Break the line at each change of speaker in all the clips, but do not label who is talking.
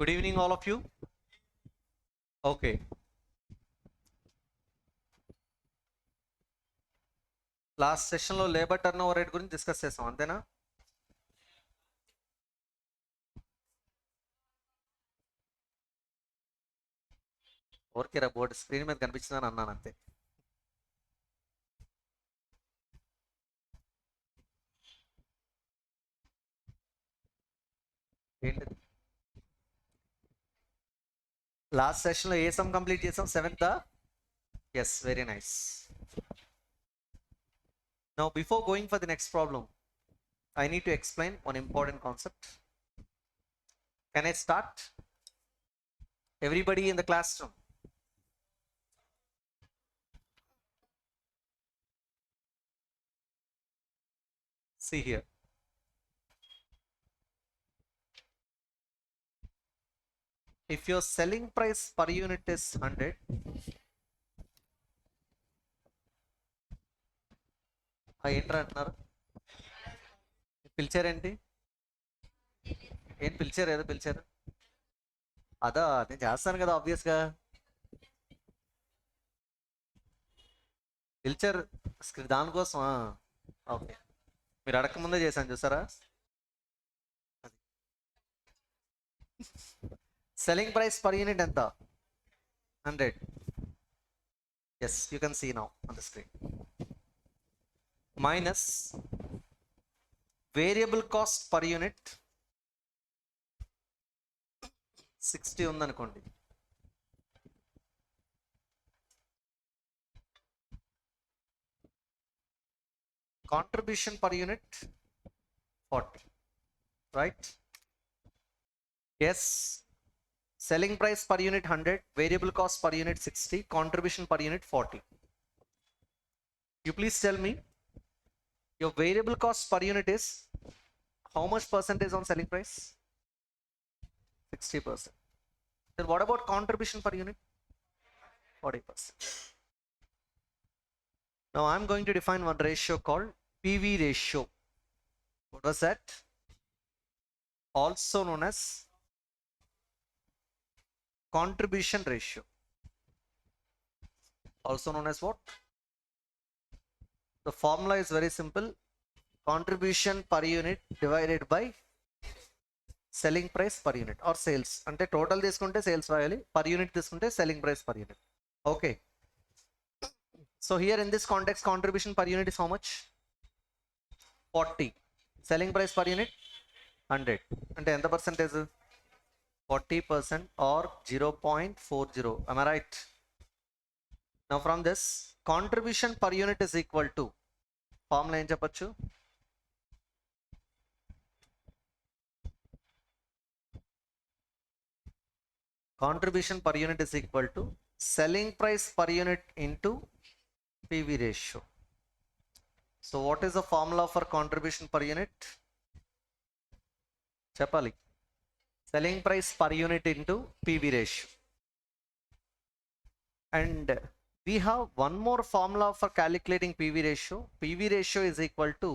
Good evening, all of you. Okay. Last సెషన్లో labour turn over rate గురించి discuss చేసాం అంతేనా? ఓరికేరా బోర్డు స్క్రీన్ మీద కనిపించిందని అన్నాను అంతే. ఏంటి లాస్ట్ సెషన్లో ఏ సమ్ కంప్లీట్ చేసాం? 7th. Yes, very nice. Now before going for the next problem, I need to explain one important concept. Can I start? Everybody in the classroom. See here. If your selling price per unit is 100, ఏంట్రా అంటున్నారు? పిలిచారేంటి? ఏంటి పిలిచారు? ఏదో పిలిచారు. అదా నేను చేస్తాను కదా, ఆబ్వియస్గా పిలిచారు దానికోసమా? ఓకే, మీరు అడగక ముందే చేశాను చూసారా. సెల్లింగ్ ప్రైస్ పర్ యూనిట్ ఎంత? 100. Yes, you can see now on the screen. Minus variable cost per unit 60 ఉందనుకోండి. Contribution per unit 40, right? Yes, selling price per unit 100, variable cost per unit 60, contribution per unit 40. You please tell me, your variable cost per unit is how much percentage on selling price? 60%. Then what about contribution per unit? 40%. Now I'm going to define one ratio called PV ratio. What was that? Also known as contribution ratio. Also known as what? The formula is very simple. Contribution per unit divided by selling price per unit or sales. అంటే total తీసుకుంటే sales రాయాలి, per unit తీసుకుంటే selling price per unit. Okay, so here in this context contribution per unit is how much? 40. Selling price per unit 100. అంటే ఎంత percentage? 40% are 0.40. am I right? Now from this, contribution per unit is equal to, formula ఏం చెప్పచ్చు? Contribution per unit is equal to selling price per unit into PV ratio. So what is the formula for contribution per unit? Chapali. Selling price per unit into PV ratio. And we have one more formula for calculating PV ratio. PV ratio is equal to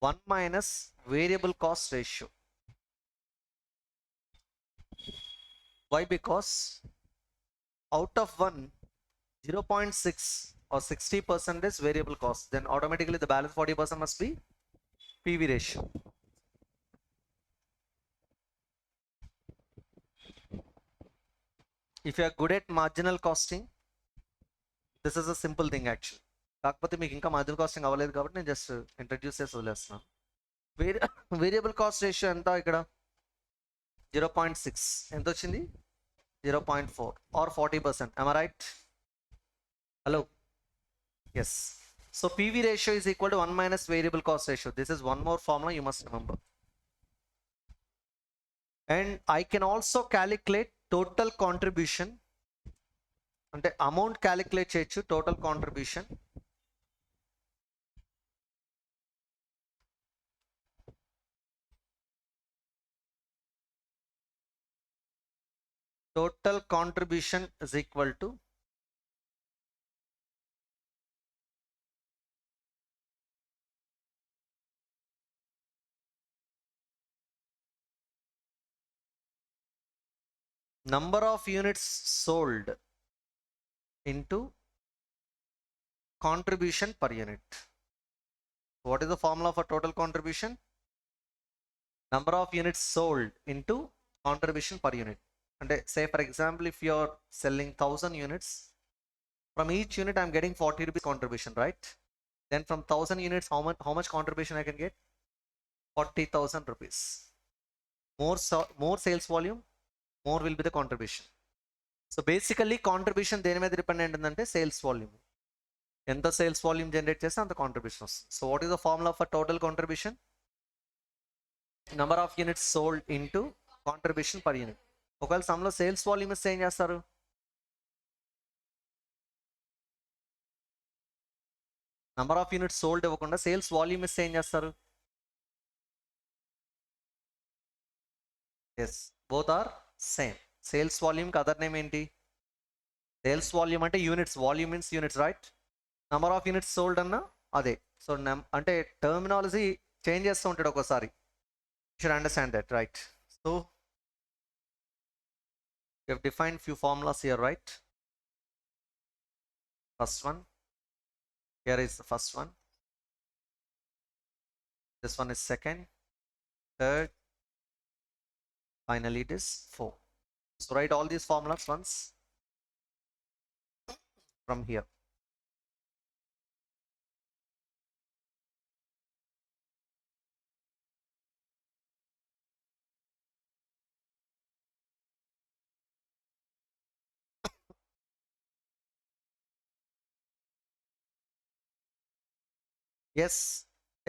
1 minus variable cost ratio. Why? Because out of 1, 0.6 or 60% is variable cost. Then automatically the balance 40% must be PV ratio. If you are good at marginal costing, this is a simple thing actually. కాకపోతే మీకు ఇంకా marginal casting అవ్వలేదు కాబట్టి నేను just introduce చేసి వదిలేస్తున్నాను. Variable cost ratio ఎంత ఇక్కడ? 0.6. ఎంత వచ్చింది? 0.4 are 40%. am I right? Hello? Yes. So PV ratio is equal to 1 minus variable cost ratio. This is one more formula you must remember. And I can also calculate total contribution. అంటే amount calculate చేయొచ్చు, total contribution. Total contribution is equal to number of units sold into contribution per unit. What is the formula for total contribution? Number of units sold into contribution per unit. And say for example, if you are selling 1000 units, from each unit I'm getting 40 rupees contribution, right? Then from 1000 units, how much contribution I can get? 40,000 rupees. More sales volume, more will be the contribution. So basically contribution దేని మీద dependent ఉందంటే sales volume. ఎంత sales volume generate చేస్తే అంత contribution వస్తుంది. So what is the formula for total contribution? Number of units sold into contribution per unit. ఒకవేళ సమ్లో sales volume ఇస్తే ఏం చేస్తారు? నెంబర్ ఆఫ్ యూనిట్స్ సోల్డ్ ఇవ్వకుండా సేల్స్ వాల్యూమ్ ఇస్తే ఏం చేస్తారు? Yes, both are same. Sales వాల్యూమ్కి అదర్ నేమ్ ఏంటి? సేల్స్ వాల్యూమ్ అంటే units, volume means units, right? Number of units sold అన్న అదే. సో అంటే టర్మినాలజీ చేంజ్ చేస్తూ ఉంటాడు ఒక్కోసారి. You should understand that, right? So we have defined few formulas here, right? First one, here is the first one. This one is second, third, finally it is 4. So write all these formulas once from here. Yes,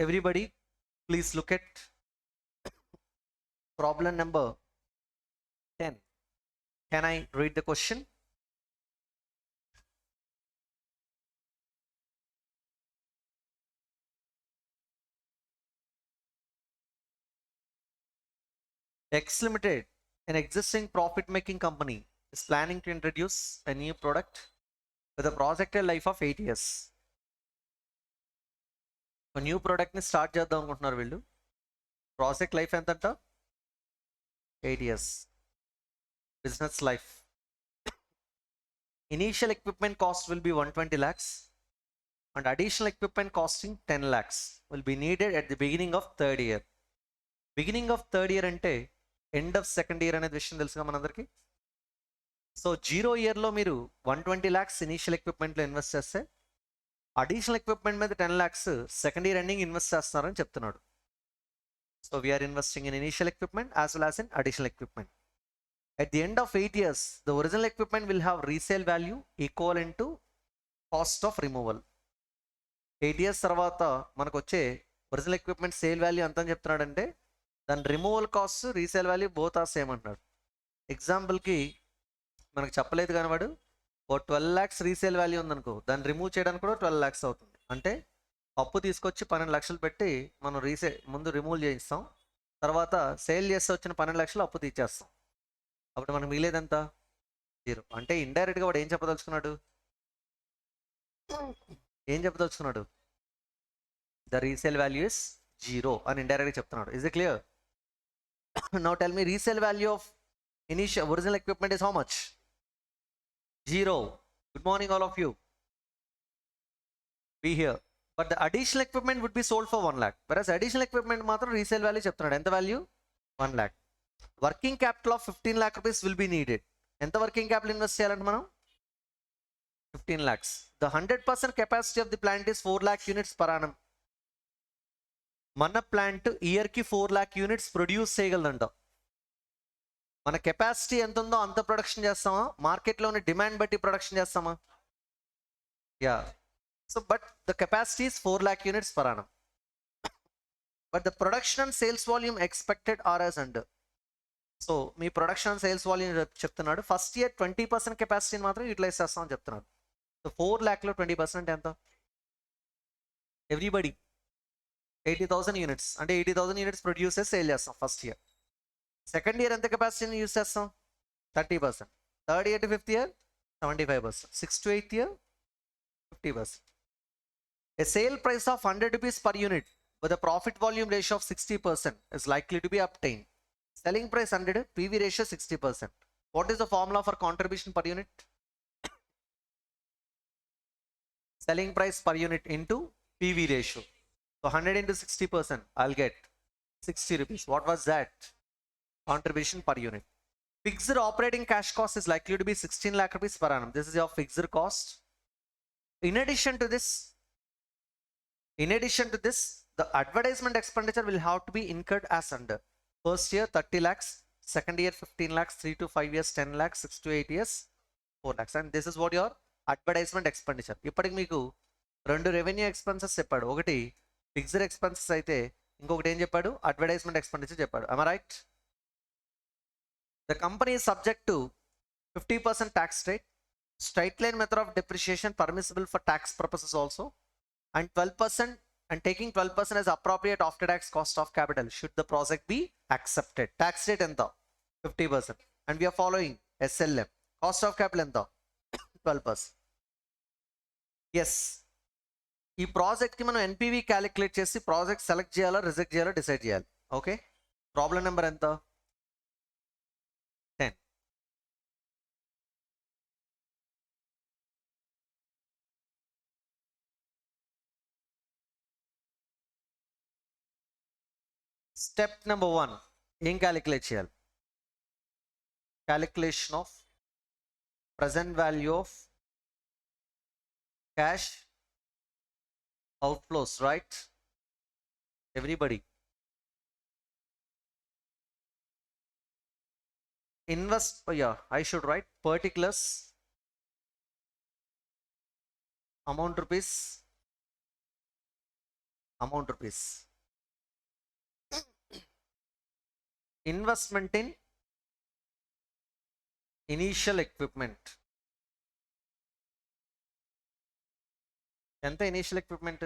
everybody, please look at problem number 10. Can I read the question? X Limited, an existing profit-making company, is planning to introduce a new product with a projected life of 8 years. A new product ni start చేద్దాం అనుకుంటున్నారు వీళ్ళు. Project life ఎంతంట? 8 years. Business life. Initial equipment cost will be 120 lakhs and additional equipment costing 10 lakhs will be needed at the beginning of third year. Beginning of third year అంటే end of second year అనేది విషయం తెలుసుగా మనందరికీ. So 0 ఇయర్లో మీరు 120 lakhs initial ఎక్విప్మెంట్లో invest చేస్తే additional equipment మీద 10 lakhs second year ending invest చేస్తున్నారని చెప్తున్నాడు. So we are investing in initial equipment as well as in additional equipment. At the end of 8 years, the original equipment will have resale value equivalent to cost of removal. 8 years తర్వాత మనకు వచ్చే original equipment sale value ఎంత అని చెప్తున్నాడంటే దాని removal cost, resale value both are same అంటున్నాడు. ఎగ్జాంపుల్కి మనకు చెప్పలేదు కానీ వాడు ఓ 12 lakhs రీసేల్ వాల్యూ ఉందనుకో, దాన్ని రిమూవ్ చేయడానికి కూడా 12 lakhs అవుతుంది. అంటే అప్పు తీసుకొచ్చి 12 లక్షలు పెట్టి మనం ముందు రిమూవ్ చేయిస్తాం, తర్వాత సేల్ చేస్తే వచ్చిన 12 లక్షలు అప్పు తీసేస్తాం. అప్పుడు మనకు మిగిలేదంత 0. అంటే ఇండైరెక్ట్గా వాడు ఏం చెప్పదలుచుకున్నాడు? ద రీసేల్ వాల్యూ ఇస్ 0 అని ఇండైరెక్ట్గా చెప్తున్నాడు. Is it clear? Now tell me, resale value of initial original equipment is how much? 0. Good morning all of you, be here. But the additional equipment would be sold for 1 lakh. Versus additional equipment మాత్రం resale value చెప్తున్నాడు. ఎంత value? 1 lakh. Working capital of 15 lakh rupees will be needed. ఎంత working capital invest చేయాలంటే మనం? 15 lakhs. The 100% capacity of the plant is 4 lakh units per annum. మన plant ఇయర్కి 4 lakh units produce చేయగలదంట. మన capacity ఎంత ఉందో అంత ప్రొడక్షన్ చేస్తామా? మార్కెట్లో ఉన్న డిమాండ్ బట్టి ప్రొడక్షన్ చేస్తామా? Yeah. So but the capacity is 4 lakh units per annum. But the production and sales volume expected are as under. So మీ ప్రొడక్షన్ అండ్ సేల్స్ వాల్యూమ్ చెప్తున్నాడు. ఫస్ట్ ఇయర్ 20% కెపాసిటీని మాత్రం యూటిలైజ్ చేస్తామని చెప్తున్నాడు. సో 4 lakhలో 20% ఎంత? Everybody 80,000 units, అంటే 80,000 units produce చేసి sale చేస్తాం ఫస్ట్ ఇయర్. సెకండ్ ఇయర్ ఎంత కెపాసిటీని యూజ్ చేస్తాం? 30%. Third year to fifth year 75%. 6th to 8th year 50%. A sale price of 100 rupees per unit with a profit volume ratio of 60% is likely to be obtained. Selling price 100, PV ratio 60%. What is the formula for contribution per unit? Selling price per unit into PV ratio. So 100 into 60%, I'll get 60 rupees. What was that? Contribution per unit. Fixed operating cash cost is likely to be 16 lakh rupees per annum. This is your fixed cost. In addition to this, the advertisement expenditure will have to be incurred as under. First year 30 lakhs, second year 15 lakhs, 3 to 5 years 10 lakhs, 6 to 8 years 4 lakhs. And this is what your advertisement expenditure. ఇప్పటికి మీకు రెండు revenue expenses చెప్పాడు. ఒకటి fixed expenses అయితే ఇంకొకటి ఏం చెప్పాడు? Advertisement expenditure చెప్పాడు. Am I right? The company is subject to 50% tax rate, straight line method of depreciation permissible for tax purposes also, and 12% and taking 12% as appropriate after tax cost of capital should the project be accepted. Tax rate enta 50% and we are following SLM. Cost of capital enta 12%. Yes, ఈ ప్రాజెక్ట్కి మనం NPV calculate చేసి project select చేయాలా reject చేయాలా decide చేయాలి. Okay, problem number ఎంత? 10. Step number 1 ఏం calculate చేయాలి? Calculation of present value of cash outflows, right? Everybody. Invest, yeah, I should write particulars amount rupees. Investment in initial equipment. ఎంత initial equipment?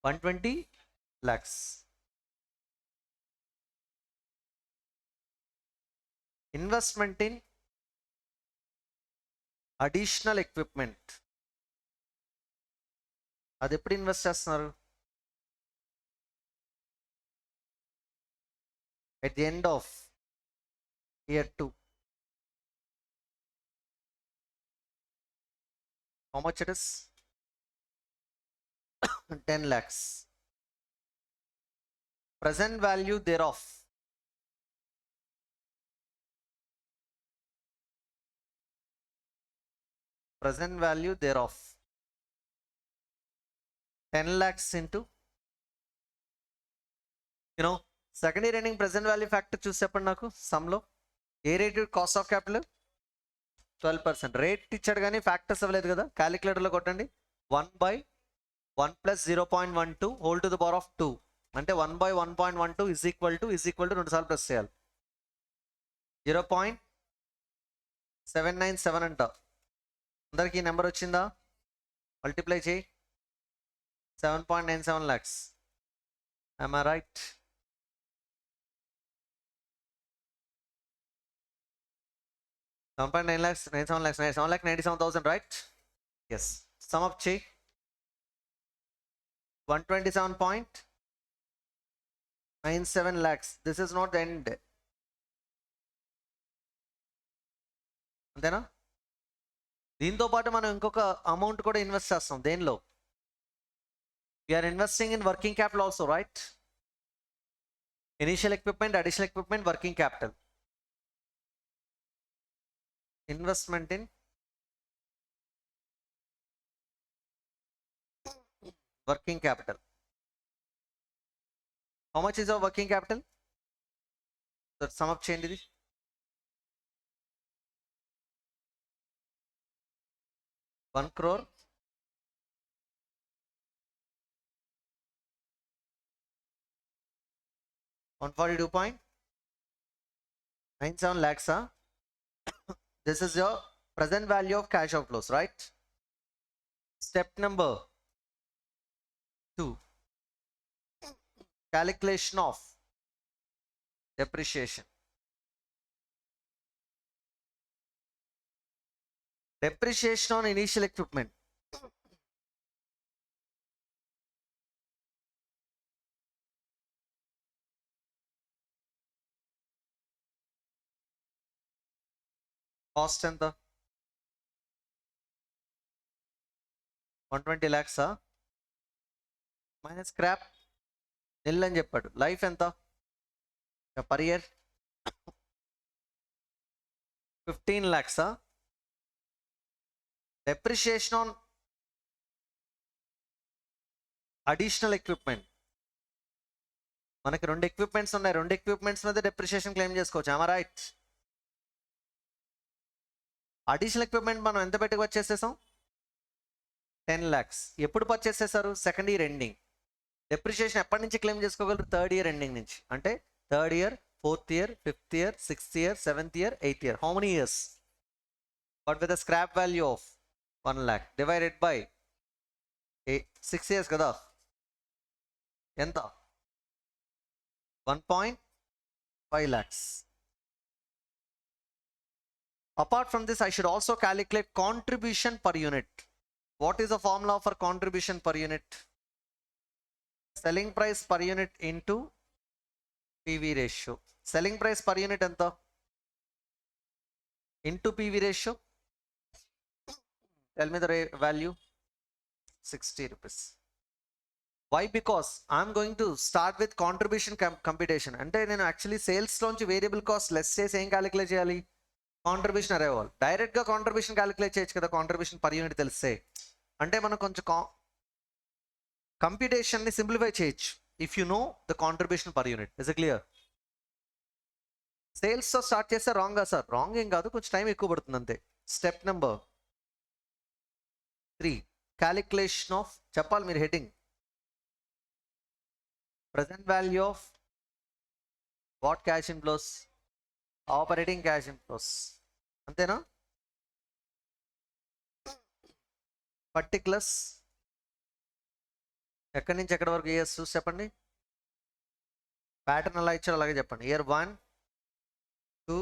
120 lakhs. Investment in additional equipment. అది ఎప్పుడు invest చేస్తున్నారు? At the end of year 2. How much it is? 10 lakhs. Present value thereof. Present value thereof. 10 lakhs into, you know, second year ending present value factor చూసి చెప్పండి నాకు. సమ్లో ఏ rate cost of capital? 12%. Rate ఇచ్చాడు కానీ factors అవ్వలేదు కదా. క్యాలిక్యులేటర్లో కొట్టండి. 1/1 + 0.12 whole to the power of 2 అంటే 1/1.12 ఈజ్ ఈక్వల్ టు 2 సార్లు ప్లస్ చేయాలి. 0.797 అంట. అందరికీ నెంబర్ వచ్చిందా? మల్టిప్లై చేయి. 7.97 lakhs. Am I right? 7.9 lakhs, 97 lakhs, 7,97,000, right? Yes. Sum up check. 127.97 lakhs. This is not the end. అంతేనా? దీంతో పాటు మనం ఇంకొక అమౌంట్ కూడా ఇన్వెస్ట్ చేస్తాం. దేనిలో? We are investing in working capital also, right? Initial equipment, additional equipment, working capital. Investment in working capital. How much is our working capital? The sum up change is 1 crore. 142.97 lakhs. This is your present value of cash outflows, right? Step number 2, calculation of depreciation. Depreciation on initial equipment. Cost ఎంత 120 lakhs minus scrap నిల్ అని చెప్పాడు. Life ఎంత per year 15 lakhs depreciation on additional equipment. మనకి 2 equipments ఉన్నాయి, 2 equipments మీద depreciation claim చేసుకోవచ్చు. ఆమా right? Additional equipment మనం ఎంత పెట్టి పర్చేస్ చేసాం 10 lakhs. ఎప్పుడు పర్చేస్ చేశారు? Second year ending. డెప్రిషియేషన్ ఎప్పటి నుంచి క్లెయిమ్ చేసుకోగలరు? థర్డ్ ఇయర్ ఎండింగ్ నుంచి. అంటే third year, fourth year, fifth year, sixth year, seventh year, eighth year. How many years? But with scrap value of 1 lakh divided by 6 years కదా, ఎంత 1.5 lakhs. Apart from this, I should also calculate contribution per unit. What is the formula for contribution per unit? Selling price per unit into PV ratio. Selling price per unit enta into PV ratio. Tell me the value. 60 rupees. Why? Because I'm going to start with contribution computation. అంటే నేను actually sales లోంచి variable cost less చేసి ఏం calculate చేయాలి? Contribution అరేవాల్. డైరెక్ట్గా contribution calculate చేయొచ్చు కదా, contribution per unit తెలిస్తే. అంటే మనం కొంచెం కంప్యూటేషన్ని సింప్లిఫై చేయొచ్చు if you know the contribution per unit. Is it clear? సేల్స్తో స్టార్ట్ చేస్తే రాంగా సార్? రాంగ్ ఏం కాదు, కొంచెం టైం ఎక్కువ పడుతుంది అంతే. స్టెప్ నెంబర్ 3 క్యాలిక్యులేషన్ ఆఫ్, చెప్పాలి మీరు heading, present value of what cash inflows? Operating cash inflows. అంతేనా? పర్టికులర్స్ ఎక్కడి నుంచి ఎక్కడి వరకు ఇయర్స్ చూసి చెప్పండి. ప్యాటర్న్ అలా ఇచ్చారు అలాగే చెప్పండి. Year 1, 2,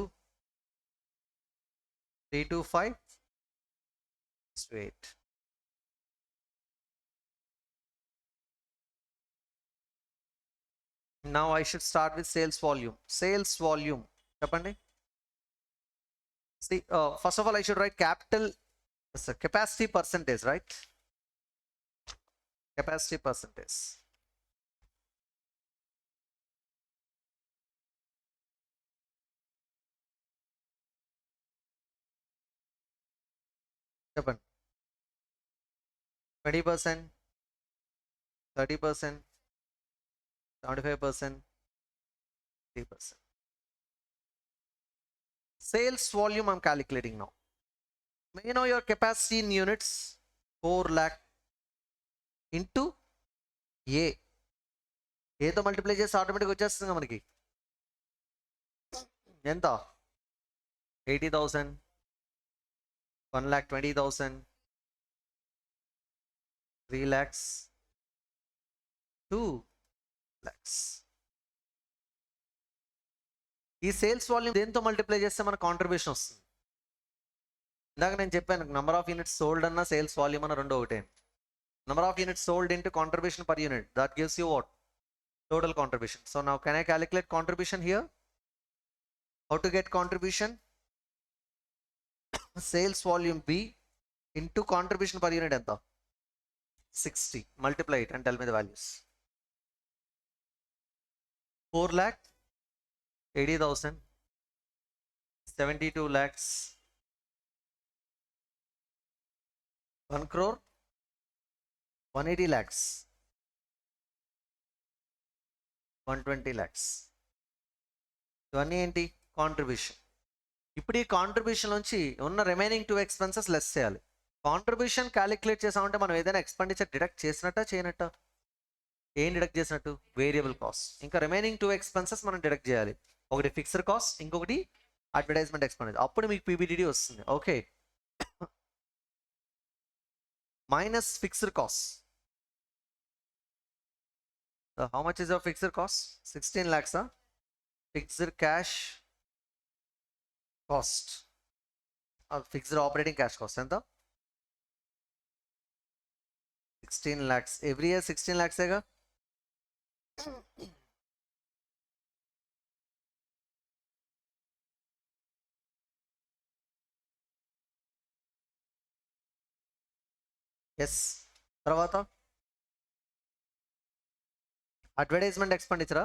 3 to 5, 6 to 8. Now I should start with sales volume. Sales volume చెప్పండి. See, first of all I should write capital capacity percentage, right? Capacity percentage. చెప్పండి. 20%, 30%, 75%, 3%. Sales volume I'm calculating now. May you know your capacity in units? 4 lakh into A. A తో multiply చేసి automatic వచ్చేస్తుంది మనకి. ఎంత? 80,000, 1,20,000, 3 lakhs, 2 lakhs. ఈ sales volume దేంతో multiply చేస్తే మన కాంట్రిబ్యూషన్ వస్తుంది? ఇందాక నేను చెప్పాను నెంబర్ ఆఫ్ యూనిట్స్ సోల్డ్ అన్న సేల్స్ వాల్యూమ్ అన్న రెండు ఒకటే. Number of units sold into contribution per unit, that gives you what? Total contribution. So now can I calculate contribution here? How to get contribution? Sales volume B into contribution per unit enta 60. Multiply it and tell me the values. 4 lakh 80,000, 72 lakhs, 1 crore 180 lakhs, 120 lakhs. ఇవన్నీ ఏంటి? Contribution. ఇప్పుడు ఈ contribution నుంచి ఉన్న remaining 2 expenses less చేయాలి. Contribution calculate చేసామంటే మనం ఏదైనా ఎక్స్పెండిచర్ డిడక్ట్ చేసినట్ట చేయనట్ట? ఏం డిడక్ట్ చేసినట్టు? Variable cost. ఇంకా రిమైనింగ్ 2 ఎక్స్పెన్సెస్ మనం డిడక్ట్ చేయాలి. ఒకటి ఫిక్స్డ్ కాస్ట్, ఇంకొకటి అడ్వర్టైజ్మెంట్ ఎక్స్పెండిచర్. అప్పుడు మీకు పీబీడిడి వస్తుంది. Okay, minus fixed cost. How much is your fixed cost? 16 lakhs. Fixed cash cost, fixed operating cash cost ఎంత? 16 lakhs. ఎవ్రీ ఇయర్ 16 lakhs ఏగా. ఎస్. తర్వాత అడ్వర్టైజ్మెంట్ ఎక్స్పెండిచరా?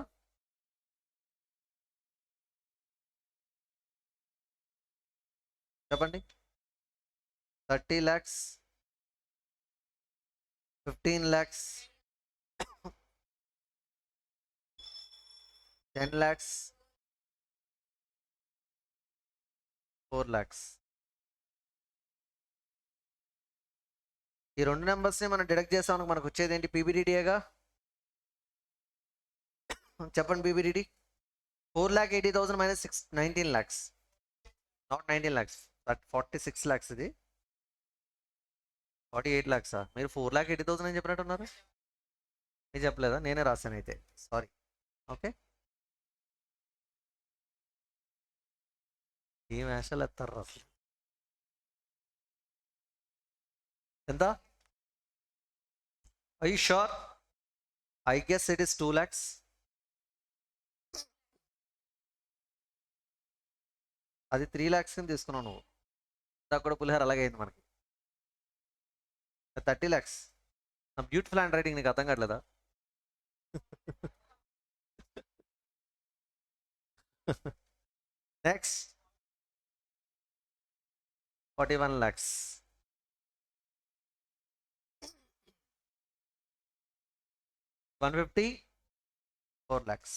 చెప్పండి. 30 lakhs, 15 lakhs, 10 lakhs, 4 lakhs. ఈ రెండు నెంబర్స్ని మనం డిడక్ట్ చేసామని మనకు వచ్చేది ఏంటి? పీబీడీడీఏగా. చెప్పండి పీబీడీడీ. 4,80,000 minus 19 lakhs. Not 19 lakhs, that 46 lakhs. ఇది 48 lakhs. మీరు 4,80,000 అని చెప్పినట్టున్నారు. మీరు చెప్పలేదా? నేనే రాశాను అయితే, సారీ. ఓకే, ఏం వేషాలు ఎత్తారు అసలు. ఎంత? I you sure? I guess it is 2 lakhs. అది 3 lakhs ని తీసుకున్నావు నువ్వు. ఇందాక కూడా పులిహార అలాగే అయింది మనకి. 30 lakhs. నా బ్యూటిఫుల్ హ్యాండ్ రైటింగ్ నీకు అర్థం కావట్లేదా? Next 41 lakhs. 150, 4 lakhs.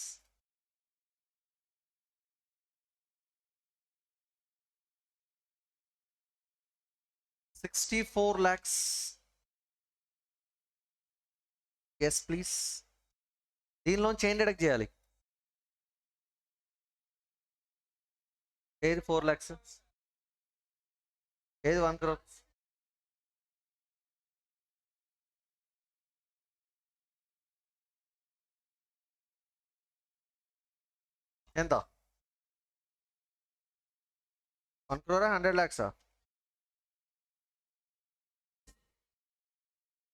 64 lakhs. Yes please. దీనిలో చైన్ డిడక్ట్ చేయాలి. ఏది 4 lakhs? ఏది 1 crore? ఎంత? 1 crore 100 lakhs?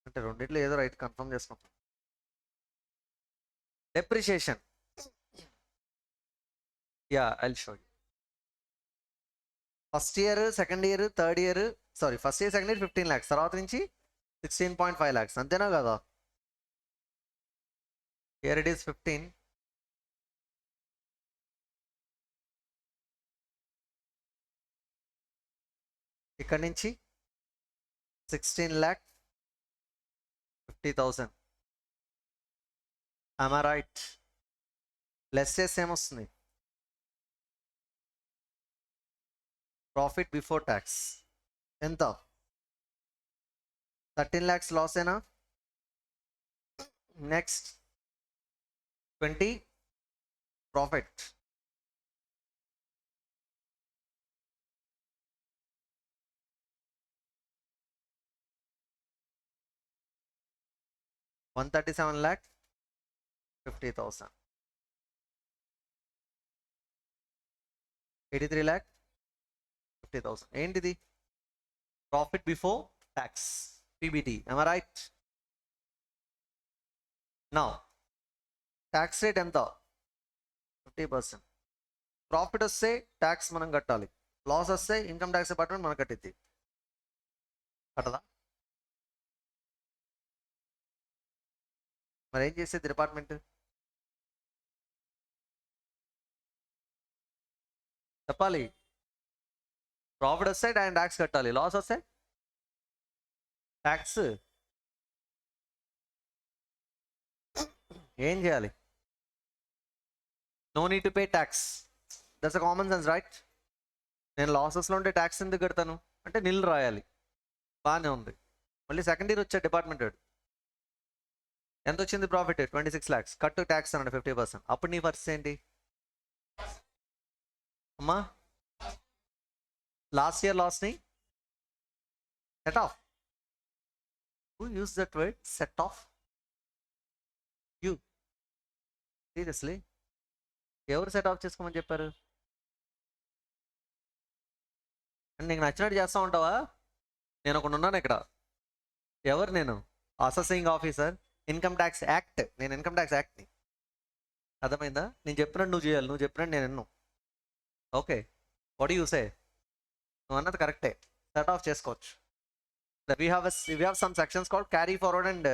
అంటే రెండిట్లో ఏదో రైట్ కన్ఫర్మ్ చేసుకుంటాం. Depreciation, yeah I'll show you. First year, second year, third year, sorry first year second year 15 lakhs, తర్వాత నుంచి 16.5 lakhs. అంతేనా కదా? Here it is 15. ఇక్కడ నుంచి 16,50,000. am I right? లెస్ చేస్తే ఏమొస్తుంది? ప్రాఫిట్ బిఫోర్ ట్యాక్స్ ఎంత? 13 lakhs లాస్ ఏనా? Next 20 profit. $137,50,000. 83,50,000. ఏంటిది? Profit before tax, PBT. am I right? Now tax rate ఎంత? 50%. ప్రాఫిట్ వస్తే ట్యాక్స్ మనం కట్టాలి, లాస్ వస్తే ఇన్కమ్ ట్యాక్స్ డిపార్ట్మెంట్ మనం కట్టిద్ది. కట్టదా? మరి ఏం చేసేది డిపార్ట్మెంట్? చెప్పాలి. ప్రాఫిట్ వస్తే ఆయన ట్యాక్స్ కట్టాలి, లాస్ వస్తే ట్యాక్స్ ఏం చేయాలి? No need to pay tax. That's a common sense, right? నేను లాసెస్లో ఉంటే ట్యాక్స్ ఎందుకు కడతాను అంటే నిల్ రాయాలి. బాగానే ఉంది. మళ్ళీ సెకండ్ ఇయర్ వచ్చే డిపార్ట్మెంట్ ఎంత వచ్చింది ప్రాఫిట్? 26 lakhs. కట్టు ట్యాక్స్ అన్నాడు 50%. అప్పుడు నీ పరిస్థితి ఏంటి అమ్మా? లాస్ట్ ఇయర్ లాస్ని set off. Who uses that word, set off? You seriously? ఎవరు సెట్ ఆఫ్ చేసుకోమని చెప్పారు? నీకు నచ్చినట్టు చేస్తూ ఉంటావా? నేను ఒకడు ఉన్నాను ఇక్కడ. ఎవరు నేను? Assessing officer, income tax act. నేను ఇన్కమ్ ట్యాక్స్ యాక్ట్ని. అర్థమైందా? నేను చెప్పినట్టు నువ్వు చేయాలి, నువ్వు చెప్పినట్టు నేను విన్ను. Okay, what you say? నువ్వు అన్నది కరెక్టే, సెట్ ఆఫ్ చేసుకోవచ్చు. we have some sections called carry forward and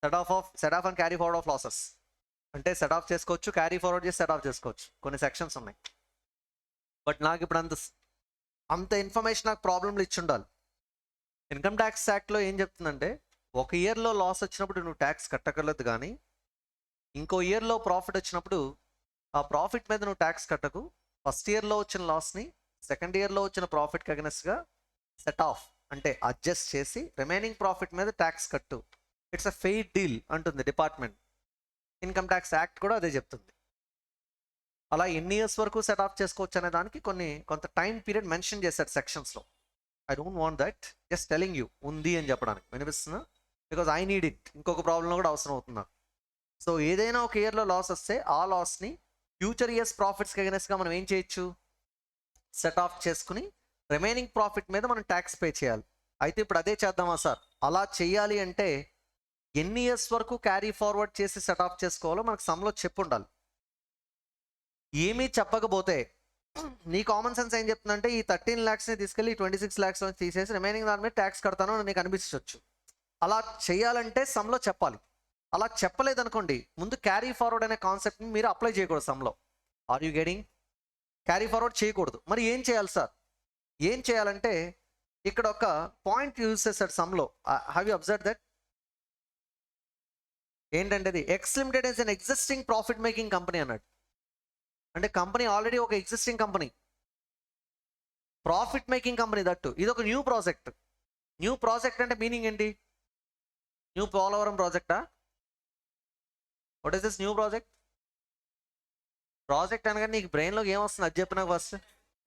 set off and carry forward of losses. అంటే సెట్ ఆఫ్ చేసుకోవచ్చు, క్యారీ ఫార్వర్డ్ చేసి సెట్ ఆఫ్ చేసుకోవచ్చు, కొన్ని సెక్షన్స్ ఉన్నాయి. బట్ నాకు ఇప్పుడు అంత ఇన్ఫర్మేషన్ నాకు ప్రాబ్లంలు ఇచ్చి ఉండాలి. ఇన్కమ్ ట్యాక్స్ యాక్ట్లో ఏం చెప్తుందంటే ఒక ఇయర్లో లాస్ వచ్చినప్పుడు నువ్వు ట్యాక్స్ కట్టకలేదు, కానీ ఇంకో ఇయర్లో ప్రాఫిట్ వచ్చినప్పుడు ఆ ప్రాఫిట్ మీద నువ్వు ట్యాక్స్ కట్టకు. ఫస్ట్ ఇయర్లో వచ్చిన లాస్ని సెకండ్ ఇయర్లో వచ్చిన ప్రాఫిట్కి అగెనెస్ట్గా సెట్ ఆఫ్ అంటే అడ్జస్ట్ చేసి రిమైనింగ్ ప్రాఫిట్ మీద ట్యాక్స్ కట్టు. ఇట్స్ అ ఫెయిర్ డీల్ అంటుంది డిపార్ట్మెంట్. ఇన్కమ్ ట్యాక్స్ యాక్ట్ కూడా అదే చెప్తుంది. అలా ఎన్ని ఇయర్స్ వరకు సెట్ ఆఫ్ చేసుకోవచ్చు అనే దానికి కొంత టైం పీరియడ్ మెన్షన్ చేశారు సెక్షన్స్లో. I don't want that, just telling you ఉంది అని చెప్పడానికి. వినిపిస్తున్నా? బికాజ్ ఐ నీడ్ ఇట్, ఇంకొక ప్రాబ్లంలో కూడా అవసరం అవుతుంది నాకు. సో ఏదైనా ఒక ఇయర్లో లాస్ వస్తే ఆ లాస్ని ఫ్యూచర్ ఇయర్స్ ప్రాఫిట్స్కి అగెనెస్ట్గా మనం ఏం చేయొచ్చు, సెట్ ఆఫ్ చేసుకుని రిమైనింగ్ ప్రాఫిట్ మీద మనం ట్యాక్స్ పే చేయాలి. అయితే ఇప్పుడు అదే చేద్దామా సార్? అలా చేయాలి అంటే ఎన్ని ఇయర్స్ వరకు క్యారీ ఫార్వర్డ్ చేసి సెట్ ఆఫ్ చేసుకోవాలో మనకు సమ్లో చెప్పు ఉండాలి. ఏమీ చెప్పకపోతే నీ కామన్ సెన్స్ ఏం చెప్తుందంటే ఈ 13 lakhsని తీసుకెళ్ళి 26 lakhs తీసేసి రిమైనింగ్ దాని మీద ట్యాక్స్ కడతాను అని నీకు అనిపించవచ్చు. అలా చేయాలంటే సమ్లో చెప్పాలి. అలా చెప్పలేదనుకోండి, ముందు క్యారీ ఫార్వర్డ్ అనే కాన్సెప్ట్ని మీరు అప్లై చేయకూడదు సమ్లో. Are you getting? Carry forward చేయకూడదు. మరి ఏం చేయాలి సార్? ఏం చేయాలంటే ఇక్కడ ఒక పాయింట్ యూజ్ చేశాడు సమ్లో. Have you observe that? ఏంటంటే అది X limited is an existing profit making company అన్నాడు. అంటే కంపెనీ ఆల్రెడీ ఒక existing company, profit making company that. ఇది ఒక న్యూ ప్రాజెక్ట్. న్యూ ప్రాజెక్ట్ అంటే మీనింగ్ ఏంటి? న్యూ పోలవరం ప్రాజెక్టా? What is this new project? Project అనగా నీకు బ్రెయిన్లోకి ఏమొస్తుంది అది చెప్పినా ఫస్ట్.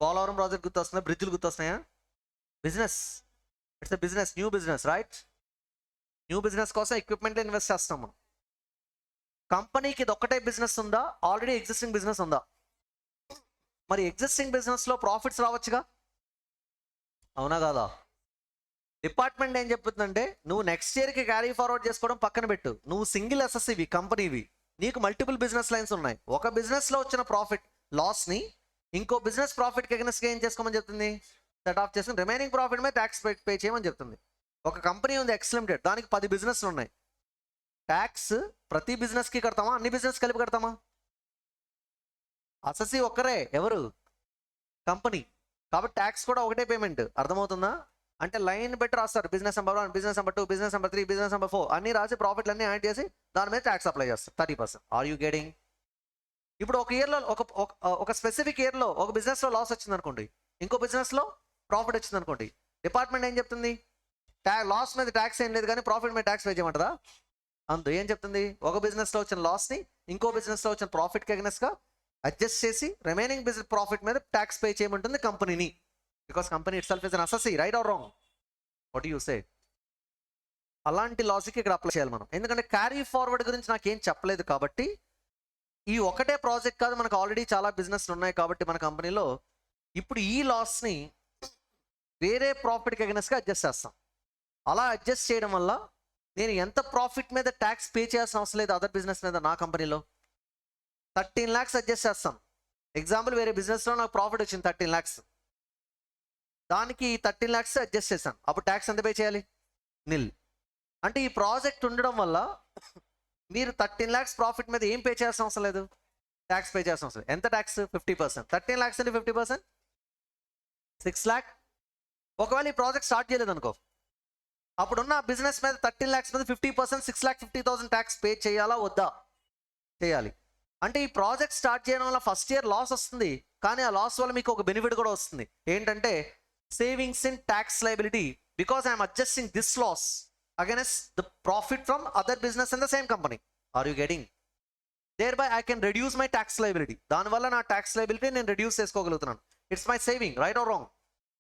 పోలవరం ప్రాజెక్ట్ గుర్తొస్తుందా? బ్రిడ్జ్లు గుర్తొస్తున్నాయా? Business. It's a business, new business, right? New business కోసం ఎక్విప్మెంట్లో ఇన్వెస్ట్ చేస్తాం మనం. కంపెనీకి ఇది ఒక్కటే బిజినెస్ ఉందా? ఆల్రెడీ ఎగ్జిస్టింగ్ బిజినెస్ ఉందా? మరి ఎగ్జిస్టింగ్ బిజినెస్లో ప్రాఫిట్స్ రావచ్చుగా, అవునా కాదా? డిపార్ట్మెంట్ ఏం చెప్తుందంటే నువ్వు నెక్స్ట్ ఇయర్కి క్యారీ ఫార్వర్డ్ చేసుకోవడం పక్కన పెట్టు. నువ్వు సింగిల్ ఎస్ఎస్సివి, కంపెనీవి, నీకు మల్టిపుల్ బిజినెస్ లైన్స్ ఉన్నాయి. ఒక బిజినెస్లో వచ్చిన ప్రాఫిట్ లాస్ని ఇంకో బిజినెస్ ప్రాఫిట్కి అగెనెస్ట్గా ఏం చేసుకోమని చెప్తుంది? సెట్ ఆఫ్ చేసుకుని రిమైనింగ్ ప్రాఫిట్ మీద ట్యాక్స్ పే చేయమని చెప్తుంది. ఒక కంపెనీ ఉంది ఎక్స్ లిమిటెడ్, దానికి 10 బిజినెస్లు ఉన్నాయి. ట్యాక్స్ ప్రతి బిజినెస్కి కడతామా? అన్ని బిజినెస్ కలిపి కడతామా? అసెస్సీ ఒక్కరే, ఎవరు? కంపెనీ. కాబట్టి ట్యాక్స్ కూడా ఒకటే పేమెంట్. అర్థమవుతుందా? అంటే లైన్ పెట్టి రాస్తారు, business number 1, business number 2, business number 3, business number 4 అన్ని రాసి ప్రాఫిట్లు అన్ని యాడ్ చేసి దాని మీద ట్యాక్స్ అప్లై చేస్తారు 30%. Are you getting? ఇప్పుడు ఒక ఇయర్లో ఒక స్పెసిఫిక్ ఇయర్లో ఒక బిజినెస్లో లాస్ వచ్చింది అనుకోండి, ఇంకో బిజినెస్లో ప్రాఫిట్ వచ్చింది అనుకోండి, డిపార్ట్మెంట్ ఏం చెప్తుంది? లాస్ మీద ట్యాక్స్ ఏం లేదు కానీ ప్రాఫిట్ మీద ట్యాక్స్ పే చేయమంటదా? అందు ఏం చెప్తుంది? ఒక బిజినెస్లో వచ్చిన లాస్ని ఇంకో బిజినెస్లో వచ్చిన ప్రాఫిట్కి అగెనెస్ట్గా అడ్జస్ట్ చేసి రిమైనింగ్ బిజినెస్ ప్రాఫిట్ మీద ట్యాక్స్ పే చేయమంటుంది కంపెనీని. Because company it self is an assessee, right or wrong? What you సే? అలాంటి లాజిక్ ఇక్కడ అప్లై చేయాలి మనం. ఎందుకంటే క్యారీ ఫార్వర్డ్ గురించి నాకేం చెప్పలేదు కాబట్టి, ఈ ఒకటే ప్రాజెక్ట్ కాదు, మనకు ఆల్రెడీ చాలా బిజినెస్లు ఉన్నాయి కాబట్టి మన కంపెనీలో ఇప్పుడు ఈ లాస్ని వేరే ప్రాఫిట్కి అగెనెస్ట్గా అడ్జస్ట్ చేస్తాం. అలా అడ్జస్ట్ చేయడం వల్ల నేను ఎంత ప్రాఫిట్ మీద ట్యాక్స్ పే చేయాల్సిన అవసరం లేదు అదర్ బిజినెస్ మీద. నా కంపెనీలో 13 lakhs అడ్జస్ట్ చేస్తాం. ఎగ్జాంపుల్, వేరే బిజినెస్లో నాకు ప్రాఫిట్ వచ్చింది 13 lakhs, దానికి 13 lakhs అడ్జస్ట్ చేశాను. అప్పుడు ట్యాక్స్ ఎంత పే చేయాలి? నిల్. అంటే ఈ ప్రాజెక్ట్ ఉండడం వల్ల మీరు 13 lakhs ప్రాఫిట్ మీద ఏం పే చేయాల్సిన అవసరం లేదు, ట్యాక్స్ పే చేయాల్సిన అవసరం లేదు. ఎంత ట్యాక్స్? 50%. 13 lakhs అంటే 50%, 6 lakh. ఒకవేళ ఈ ప్రాజెక్ట్ స్టార్ట్ చేయలేదు అనుకో, అప్పుడున్న బిజినెస్ మీద 13 lakhs మీద 50%, 6,50,000 ట్యాక్స్ పే చేయాలా వద్దా? చేయాలి. అంటే ఈ ప్రాజెక్ట్ స్టార్ట్ చేయడం వల్ల ఫస్ట్ ఇయర్ లాస్ వస్తుంది, కానీ ఆ లాస్ వల్ల మీకు ఒక బెనిఫిట్ కూడా వస్తుంది. ఏంటంటే savings in tax liability, because I'm adjusting this loss against the profit from other business in the same company. Are you getting? Thereby I can reduce my tax liability. దానివల్ల నా tax liability నేను reduce చేసుకోగలుగుతున్నాను. It's my saving, right or wrong?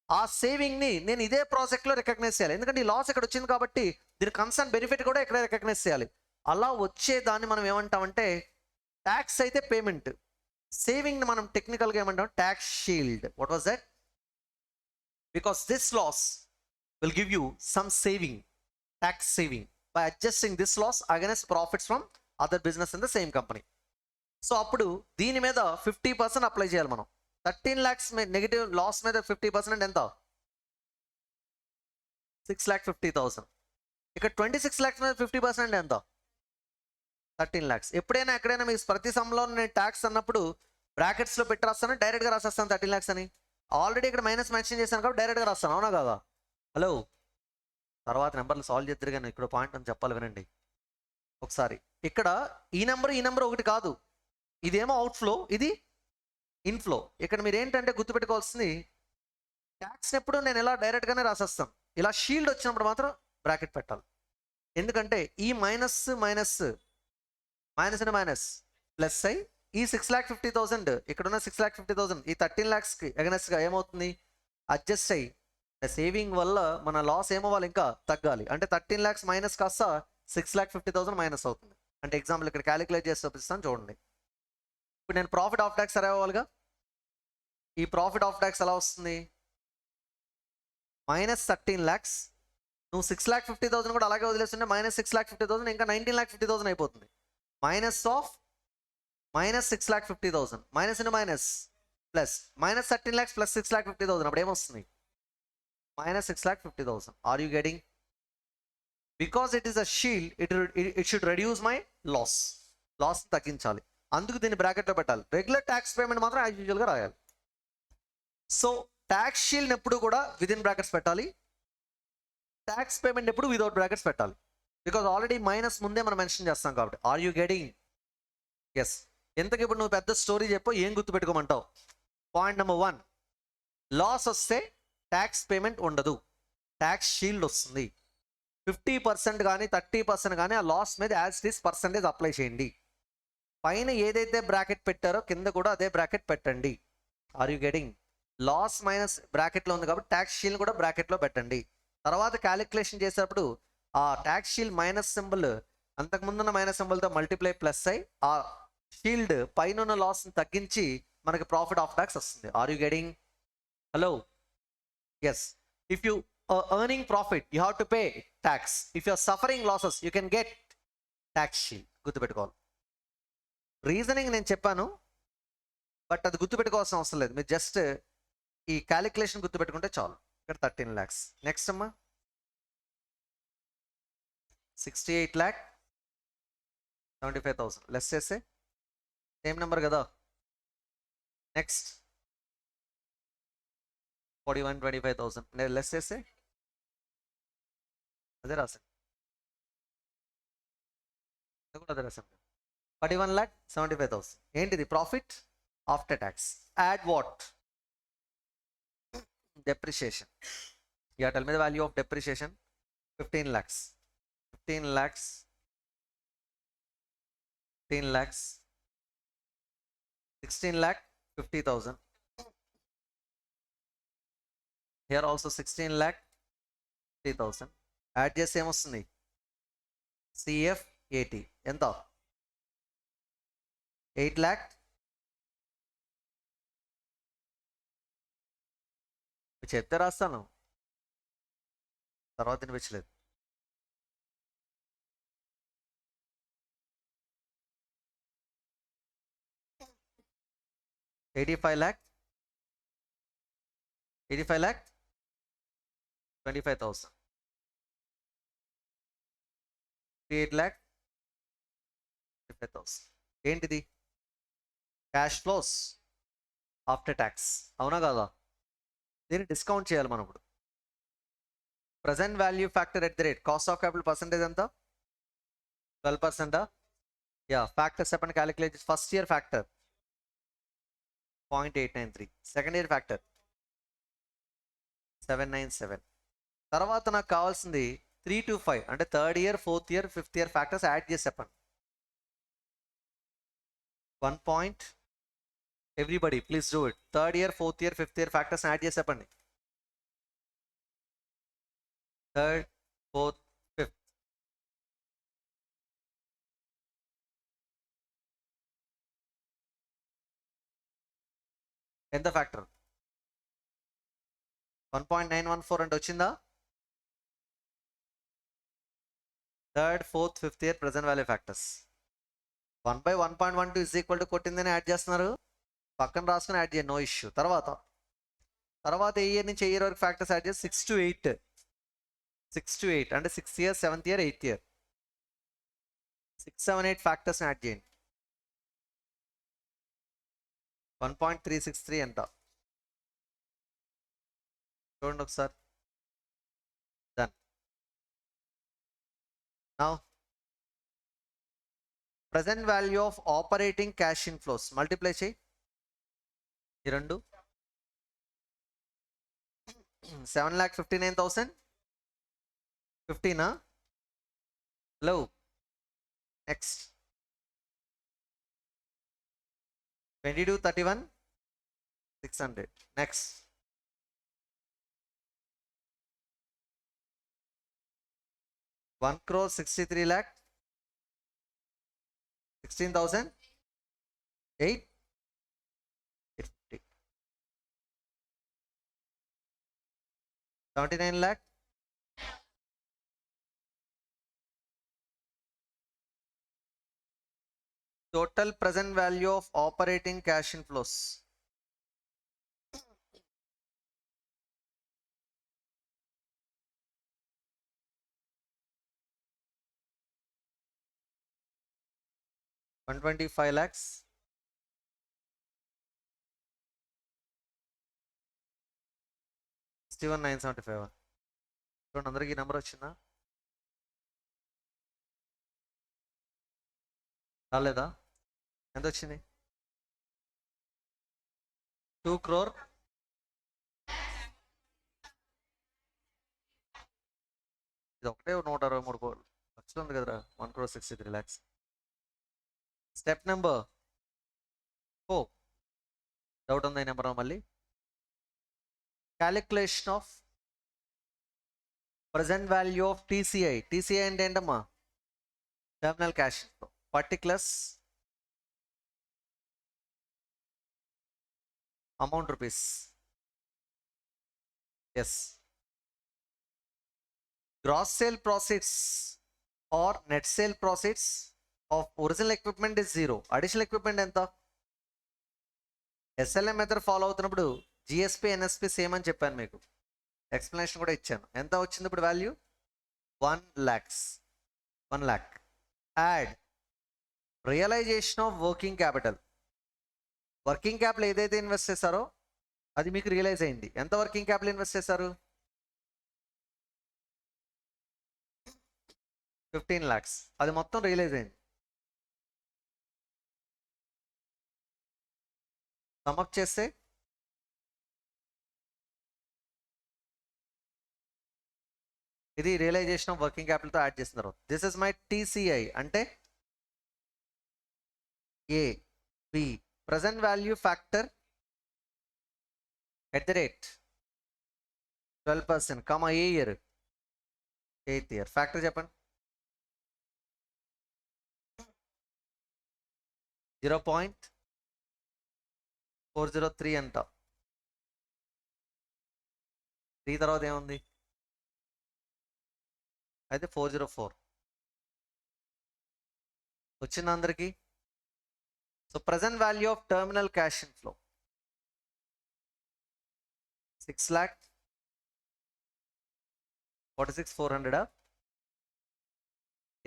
ఆ సేవింగ్ని నేను ఇదే ప్రాజెక్ట్లో recognise చేయాలి. ఎందుకంటే ఈ లాస్ ఇక్కడ వచ్చింది కాబట్టి దీని కన్సర్న్ బెనిఫిట్ కూడా ఇక్కడ రికగ్నైజ్ చేయాలి. అలా వచ్చే దాన్ని మనం ఏమంటామంటే ట్యాక్స్ అయితే పేమెంట్, సేవింగ్ని మనం టెక్నికల్గా ఏమంటాం? Tax shield. What was that? Because this loss will give you some saving, tax saving by adjusting this loss against profits from other business in the same company. So అప్పుడు దీని మీద 50% apply చేయాలి మనం. 13 lakhs negative loss మీద 50% ఎంత? 6,50,000. ఇక్కడ 26 lakhs మీద 50% ఎంత? 13 lakhs. ఎప్పుడైనా ఎక్కడైనా మీకు ప్రతి సమ్లో నేను ట్యాక్స్ అన్నప్పుడు బ్రాకెట్స్లో పెట్టి రాస్తాను, డైరెక్ట్గా రాసేస్తాను 13 lakhs అని. ఆల్రెడీ ఇక్కడ మైనస్ మెన్షన్ చేశాను కాబట్టి డైరెక్ట్గా రాస్తాను, అవునా కాదా? హలో, తర్వాత నెంబర్లు సాల్వ్ చేద్దరు కానీ ఇక్కడ పాయింట్ అని చెప్పాలి, వినండి ఒకసారి. ఇక్కడ ఈ నెంబర్ ఒకటి కాదు, ఇదేమో అవుట్ఫ్లో, ఇది ఇన్ఫ్లో. ఇక్కడ మీరు ఏంటంటే గుర్తుపెట్టుకోవాల్సింది, ట్యాక్స్ ఎప్పుడు నేను ఇలా డైరెక్ట్గానే రాసేస్తాను, ఇలా షీల్డ్ వచ్చినప్పుడు మాత్రం బ్రాకెట్ పెట్టాలి. ఎందుకంటే ఈ మైనస్ ప్లస్ అయి ఈ 6,50,000 ఇక్కడ ఉన్న 6,50,000 ఈ 13 lakhsకి ఎగనెస్ట్గా ఏమవుతుంది, అడ్జస్ట్ అయ్యి సేవింగ్ వల్ల మన లాస్ ఏమవ్వాలి, ఇంకా తగ్గాలి. అంటే 13 lakhs మైనస్ కాస్త 6,50,000 మైనస్ అవుతుంది. అంటే ఎగ్జాంపుల్ ఇక్కడ క్యాలిక్యులేట్ చేసి చూపిస్తాను చూడండి. ఇప్పుడు నేను ప్రాఫిట్ ఆఫ్ ట్యాక్స్ సరే అవ్వాలిగా. ఈ ప్రాఫిట్ ఆఫ్ ట్యాక్స్ ఎలా వస్తుంది, మైనస్ 13 lakhs, నువ్వు 6,50,000 కూడా అలాగే వదిలేస్తుంటే మైనస్ 6,50,000 ఇంకా 19,50,000 అయిపోతుంది. Minus 6,50,000 minus into minus plus minus 13 lakhs plus 6,50,000 అప్పుడు ఏమొస్తుంది, minus 6,50,000. Are you getting? Because it is a shield, it should reduce my loss తగ్గించాలి, అందుకు దీన్ని బ్రాకెట్లో పెట్టాలి. రెగ్యులర్ ట్యాక్స్ పేమెంట్ మాత్రం యాజ్ యూజువల్గా రాయాలి. సో ట్యాక్స్ షీల్డ్ ఎప్పుడు కూడా విదిన్ బ్రాకెట్స్ పెట్టాలి, ట్యాక్స్ పేమెంట్ ఎప్పుడు వితౌట్ బ్రాకెట్స్ పెట్టాలి. బికాజ్ ఆల్రెడీ మైనస్ ముందే మనం మెన్షన్ చేస్తాం కాబట్టి. Are you getting? ఎస్. ఎంతకి ఇప్పుడు నువ్వు పెద్ద స్టోరీ చెప్పు, ఏం గుర్తుపెట్టుకోమంటావు? పాయింట్ నెంబర్ 1, లాస్ వస్తే ట్యాక్స్ పేమెంట్ ఉండదు, ట్యాక్స్ షీల్డ్ వస్తుంది. 50% కానీ 30% కానీ ఆ లాస్ మీద as it is percentage apply చేయండి. పైన ఏదైతే బ్రాకెట్ పెట్టారో కింద కూడా అదే బ్రాకెట్ పెట్టండి. Are you getting? Loss minus బ్రాకెట్లో ఉంది కాబట్టి ట్యాక్స్ షీల్డ్ కూడా బ్రాకెట్లో పెట్టండి. తర్వాత క్యాలిక్యులేషన్ చేసేటప్పుడు ఆ ట్యాక్స్ షీల్డ్ మైనస్ సింబల్ అంతకుముందున్న మైనస్ సింబల్తో మల్టిప్లై ప్లస్ అయి ఆ షీల్డ్ పైన ఉన్న లాస్ని తగ్గించి మనకి ప్రాఫిట్ ఆఫ్ ట్యాక్స్ వస్తుంది. Are you getting? Hello, yes. If you earning profit you have to pay tax. If you are suffering losses you can get tax shield. గుర్తుపెట్టుకోవాలి. రీజనింగ్ నేను చెప్పాను బట్ అది గుర్తుపెట్టుకోవాల్సిన అవసరం లేదు, మీరు జస్ట్ ఈ క్యాలిక్యులేషన్ గుర్తుపెట్టుకుంటే చాలు. ఇక్కడ 13 lakhs. నెక్స్ట్ అమ్మా 68,75,000 లెస్ చేస్తే సేమ్ నెంబర్ కదా. నెక్స్ట్ 41,25,000 నేను లెస్ చేస్తే అదే రాశాను, అదే రాశాను. 41,75,000 ఏంటిది? Profit after tax. Add what? depreciation. Yeah, tell me the value of depreciation. 15 lakhs. 15 lakhs. 16 lakh 50,000. Here also 16 lakh 50,000. Add చేస్తే ఏమొస్తుంది? CF 80 ఎంత? 8 lakh. చెప్తే రాస్తాను, తర్వాత వినిపించలేదు. $85 lakh 25,000. 8 lakh 55,000. ఏంటిది? క్యాష్ ఫ్లోస్ ఆఫ్టర్ ట్యాక్స్, అవునా కాదా? దీన్ని డిస్కౌంట్ చేయాలి మనం ఇప్పుడు. Present value factor at the rate cost of capital percentage ఎంత? 12%. యా, ఫ్యాక్టర్ చెప్పండి, calculate. First year factor 0.893, second year factor 797. తర్వాత నాకు కావాల్సింది 3 to 5 అంటే third year, fourth year, fifth year factors add చేసి చెప్పండి. 1 point. Everybody please do it. Third year, fourth year, fifth year factors add చేసి చెప్పండి. Third, fourth, fifth. ఎంత factor? 1.914 అంటే వచ్చిందా? Third, fourth, fifth year present value factors 1/1.12 is equal to కొట్టిందని add చేస్తున్నారు, పక్కన రాసుకుని యాడ్ చేయండి, నో ఇష్యూ. తర్వాత ఏ ఇయర్ నుంచి ఏ ఇయర్ వరకు ఫ్యాక్టర్స్ యాడ్ చేసి 6 to 8. 6 to 8 అంటే 6th year, 7th year, 8th year. 6, 7, 8 factors add చేయండి. 1.363 ఎంత చూడండి ఒకసారి. Done. Now present value of operating cash inflows multiply చేయి ఈ రెండు. 7,59,000 15. Hello, next 22, 31 600. Next 1,63,00,000 16,000 850. 79 lakh. Total present value of operating cash inflows. $125 lakhs. 61,975. చూడండి అందరికి నెంబర్ వచ్చిందా రాలేదా? ఎంత వచ్చింది? 2 crore. ఇది ఒకటే 123 లక్షలు ఉంది కదరా. 1,63 lakhs. Step number 4. డౌట్ ఉంది ఈ నెంబర్ మళ్ళీ. Calculation of present value of TCI. TCI అంటే ఏంటమ్మా? Terminal cash particulars amount rupees. Yes. Gross sale profits or net sale profits of original equipment is 0. Additional equipment ఎంత? SLM method follow అవుతున్నప్పుడు GSP NSP same అని చెప్పాను మీకు, explanation కూడా ఇచ్చాను. ఎంత వచ్చింది ఇప్పుడు వాల్యూ? 1 lakhs. 1 lakh. Add realization of working capital. Working capital ఏదైతే ఇన్వెస్ట్ చేశారో అది మీకు రియలైజ్ అయింది. ఎంత వర్కింగ్ క్యాపిటల్ ఇన్వెస్ట్ చేశారు? 15 lakhs. అది మొత్తం రియలైజ్ అయింది. సమప్ చేస్తే ఇది రియలైజేషన్ ఆఫ్ వర్కింగ్ క్యాపిటల్తో యాడ్ చేసిన తర్వాత దిస్ ఇస్ మై టీసీఐ అంటే A be present value factor @12% comma A year? 8th year. Factor చెప్పండి. 0.403 అంట. 3 తర్వాత ఏముంది? అయితే 404 వచ్చింది అందరికి. So present value of terminal cash inflow 6,46,400.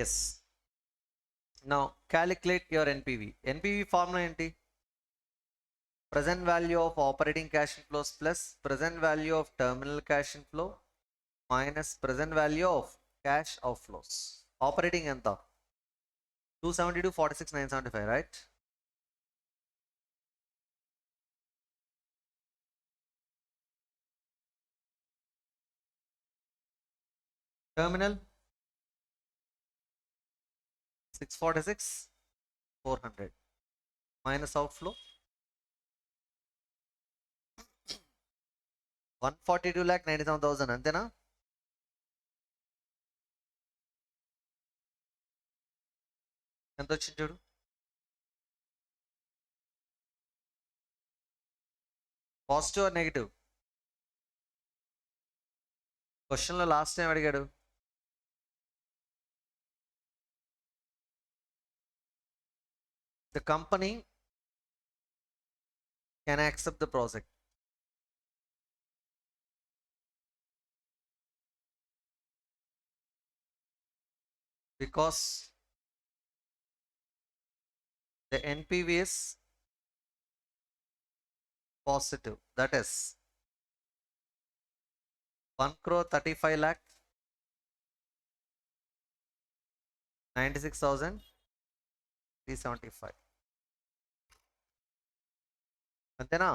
Yes. Now calculate your NPV. NPV formula ఏంటి? Present value of operating cash inflows plus present value of terminal cash inflow minus present value of cash outflows. Operating ఎంత? 272, 46,975, right? Terminal 646,400 minus outflow 142,97,000. అంతేనా? ఎంత వచ్చింది చూడు. Positive or negative? క్వశ్చన్లో last time అడిగాడు. The company can accept the project. because the NPV is positive, that is 1 crore 35 lakh 96,375 అంతేనా?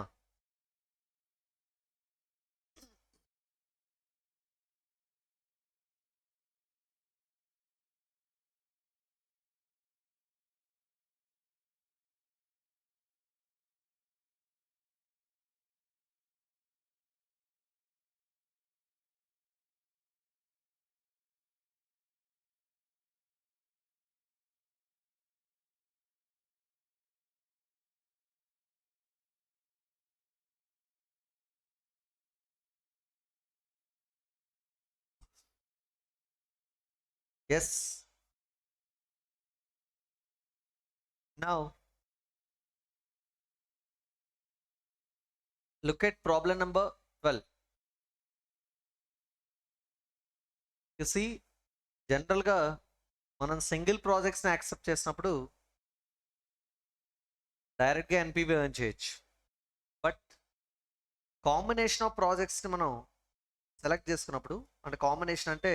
Yes. Now, look at problem number 12. You see, జనరల్గా మనం single ప్రాజెక్ట్స్ని accept చేసినప్పుడు డైరెక్ట్గా ఎన్పివి ఎర్న్ చేయొచ్చు. But combination of ప్రాజెక్ట్స్ని మనం select చేసుకున్నప్పుడు, అంటే combination అంటే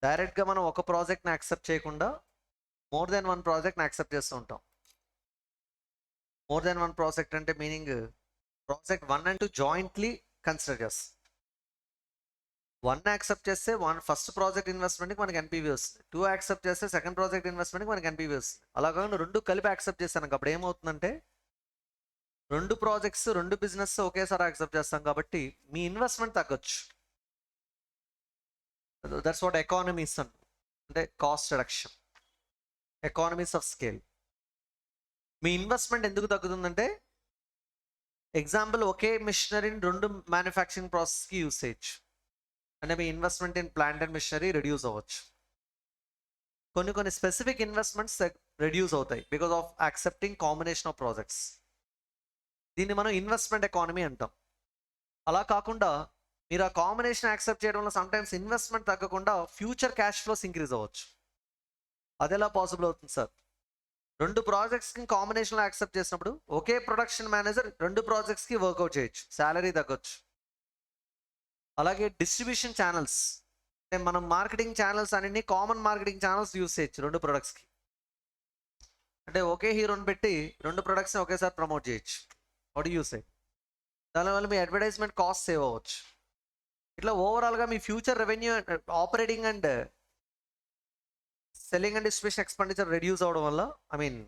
డైరెక్ట్గా మనం ఒక ప్రాజెక్ట్ని యాక్సెప్ట్ చేయకుండా మోర్ దెన్ వన్ ప్రాజెక్ట్ని యాక్సెప్ట్ చేస్తూ ఉంటాం. మోర్ దెన్ వన్ ప్రాజెక్ట్ అంటే meaning project 1 and 2 jointly consider చేస్తాం. 1 యాక్సెప్ట్ చేస్తే ఫస్ట్ ప్రాజెక్ట్ ఇన్వెస్ట్మెంట్కి మనకి ఎన్పివి వస్తుంది. 2 యాక్సెప్ట్ చేస్తే సెకండ్ ప్రాజెక్ట్ ఇన్వెస్ట్మెంట్కి మనకి ఎన్పివి వస్తుంది. అలా కాకుండా 2 కలిపి యాక్సెప్ట్ చేస్తాను. అప్పుడు ఏమవుతుందంటే 2 ప్రాజెక్ట్స్ 2 బిజినెస్ ఒకేసారి యాక్సెప్ట్ చేస్తాం కాబట్టి మీ ఇన్వెస్ట్మెంట్ తగ్గొచ్చు. దట్స్ వాట్ ఎకానమీస్ అంటే cost reduction, economies of scale. మీ ఇన్వెస్ట్మెంట్ ఎందుకు తగ్గుతుందంటే ఎగ్జాంపుల్ ఒకే మిషనరీని 2 మ్యానుఫ్యాక్చరింగ్ ప్రాసెస్కి యూస్ చేయొచ్చు. అంటే మీ investment in plant and machinery reduce అవ్వచ్చు. కొన్ని స్పెసిఫిక్ ఇన్వెస్ట్మెంట్స్ రెడ్యూస్ అవుతాయి because of accepting combination of projects. దీన్ని మనం ఇన్వెస్ట్మెంట్ ఎకానమీ అంటాం. అలా కాకుండా మీరు ఆ కాంబినేషన్ యాక్సెప్ట్ చేయడం వల్ల సమ్టైమ్స్ ఇన్వెస్ట్మెంట్ తగ్గకుండా ఫ్యూచర్ క్యాష్ ఫ్లోస్ ఇంక్రీజ్ అవ్వచ్చు. అది ఎలా పాసిబుల్ అవుతుంది సార్? 2 ప్రాజెక్ట్స్కి కాంబినేషన్లో యాక్సెప్ట్ చేసినప్పుడు ఒకే ప్రొడక్షన్ మేనేజర్ 2 ప్రాజెక్ట్స్కి వర్కౌట్ చేయొచ్చు, శాలరీ తగ్గొచ్చు. అలాగే డిస్ట్రిబ్యూషన్ ఛానల్స్, అంటే మనం మార్కెటింగ్ ఛానల్స్ అన్ని కామన్ మార్కెటింగ్ ఛానల్స్ యూస్ చేయొచ్చు 2 ప్రొడక్ట్స్కి. అంటే ఒకే హీరోని పెట్టి 2 ప్రొడక్ట్స్ని ఒకేసారి ప్రమోట్ చేయొచ్చు. వాట్ యూస్ అయ్యి దానివల్ల మీ అడ్వర్టైజ్మెంట్ కాస్ట్ సేవ్ అవ్వచ్చు. ఇట్లా ఓవరాల్గా మీ future revenue, operating and selling and distribution expenditure reduce అవ్వడం వల్ల, I mean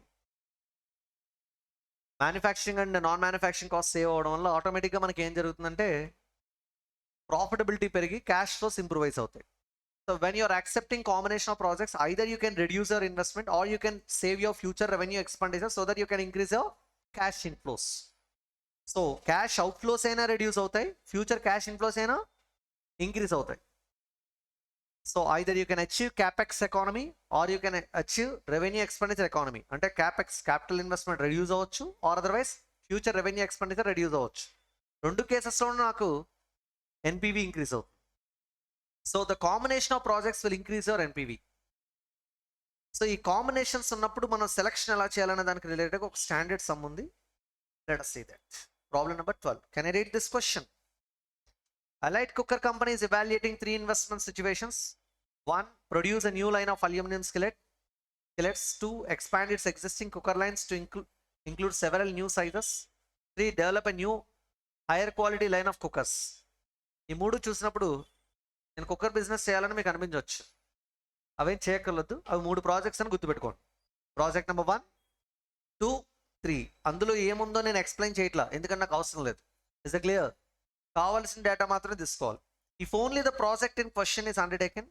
manufacturing and non manufacturing cost save అవ్వడం వల్ల ఆటోమేటిక్గా మనకి ఏం జరుగుతుందంటే ప్రాఫిటబిలిటీ పెరిగి క్యాష్ ఫ్లోస్ ఇంప్రూవైజ్ అవుతాయి. So when you're accepting combination of projects, either you can reduce your investment or you can save your future revenue expenditure so that you can increase your cash inflows. So cash outflows అయినా reduce అవుతాయి, future cash inflows అయినా increase అవుతాయి. So either you can achieve capex economy are you can achieve revenue expenditure economy. అంటే capital investment reduce అవ్వచ్చు or otherwise future revenue expenditure reduce అవ్వచ్చు. 2 కేసెస్లో నాకు NPV increase అవుతుంది. So the combination of projects will increase your NPV. So ఈ combinations ఉన్నప్పుడు మనం selection ఎలా చేయాలనే దానికి రిలేటెడ్గా ఒక స్టాండర్డ్ సమ్ ఉంది. Let us see that. Problem number 12. Can I read this question? Allied Cooker Company is evaluating 3 investment situations. 1. Produce a new line of aluminum skillets. 2. Expand its existing cooker lines to include several new sizes. 3. Develop a new higher quality line of cookers. ఈ 3 చూసినప్పుడు నేను cooker business చేయాలని మీకు అనిపించవచ్చు. అవేం చేయక్కర్లేదు, అవి 3 projects అని గుర్తుపెట్టుకోండి. Project number 1, 2, 3. అందులో ఏముందో నేను ఎక్స్ప్లెయిన్ చేయట్లా, ఎందుకంటే నాకు అవసరం లేదు. Is it clear? కావాల్సిన డేటా మాత్రమే తీసుకోవాలి. If only the project in question is undertaken,